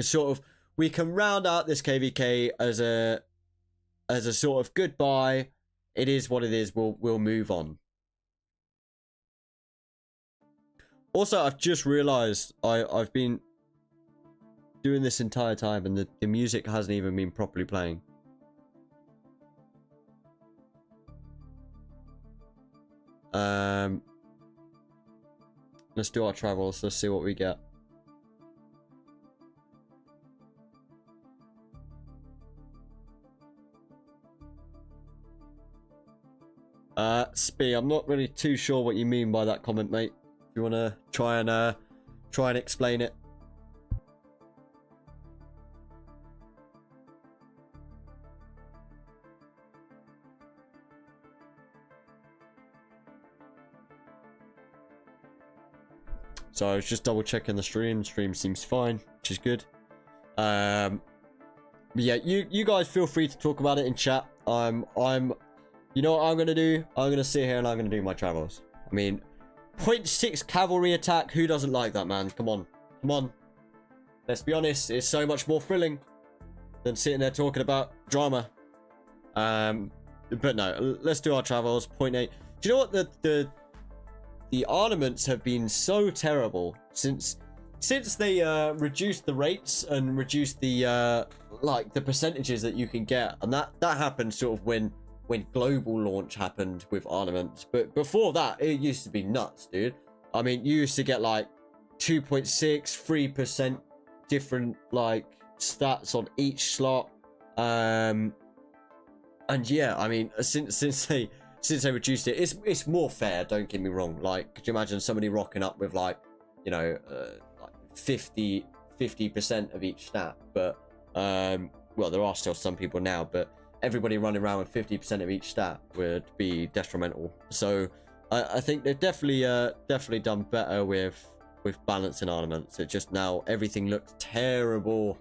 can round out this KVK as a sort of goodbye. It is what it is. We'll move on. Also, I've just realized I've been doing this entire time and the music hasn't even been properly playing. Let's do our travels. Let's see what we get. Spee, I'm not really too sure what you mean by that comment, mate. If you want to try and explain it. So I was just double checking the stream. Stream seems fine, which is good. But yeah, you guys feel free to talk about it in chat. You know what I'm gonna do? I'm gonna sit here and I'm gonna do my travels. I mean, 0.6 cavalry attack. Who doesn't like that, man? Come on, come on. Let's be honest. It's so much more thrilling than sitting there talking about drama. But no, let's do our travels. 0.8. Do you know what the armaments have been so terrible since they reduced the rates and reduced the like the percentages that you can get, and that happened sort of when global launch happened with armaments. But before that, it used to be nuts, dude. I mean, you used to get like 2.6, 3% different like stats on each slot. And yeah, I mean, since they reduced it, it's more fair, don't get me wrong. Like, could you imagine somebody rocking up with like, you know, like 50% of each stat? But well, there are still some people now, but everybody running around with 50% of each stat would be detrimental. So I think they've definitely done better with balancing armaments. It just now everything looks terrible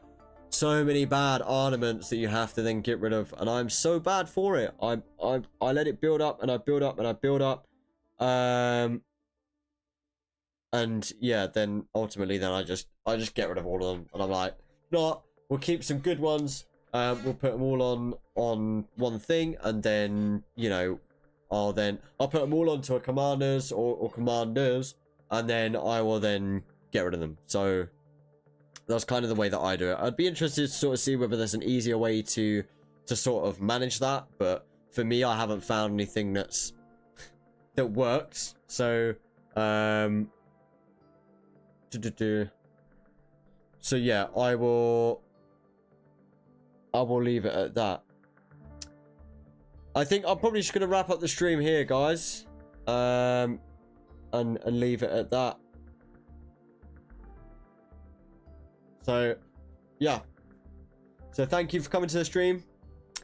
so many bad ornaments that you have to then get rid of, and I'm so bad for it. I let it build up, and I build up, and I build up, and yeah, then ultimately then I just get rid of all of them, and I'm like, no, we'll keep some good ones. We'll put them all on one thing, and then, you know, I'll put them all onto a commanders or commanders, and then I will then get rid of them. So that's kind of the way that I do it. I'd be interested to sort of see whether there's an easier way to sort of manage that, but for me, I haven't found anything that works. So so yeah, I will leave it at that. I think I'm probably just gonna wrap up the stream here, guys, and leave it at that. So yeah, so thank you for coming to the stream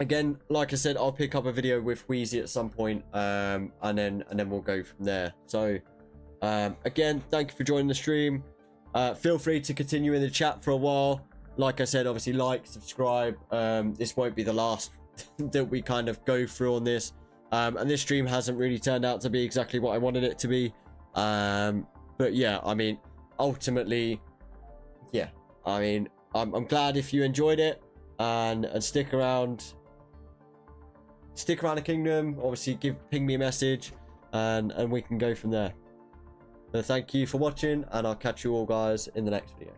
again. Like I said, I'll pick up a video with Wheezy at some point, and then we'll go from there. So again, thank you for joining the stream. Feel free to continue in the chat for a while. Like I said, obviously like, subscribe. This won't be the last that we kind of go through on this, and this stream hasn't really turned out to be exactly what I wanted it to be, but yeah, I mean, ultimately, yeah, I mean, I'm glad if you enjoyed it, and stick around the kingdom. Obviously ping me a message, and we can go from there. So thank you for watching, and I'll catch you all guys in the next video.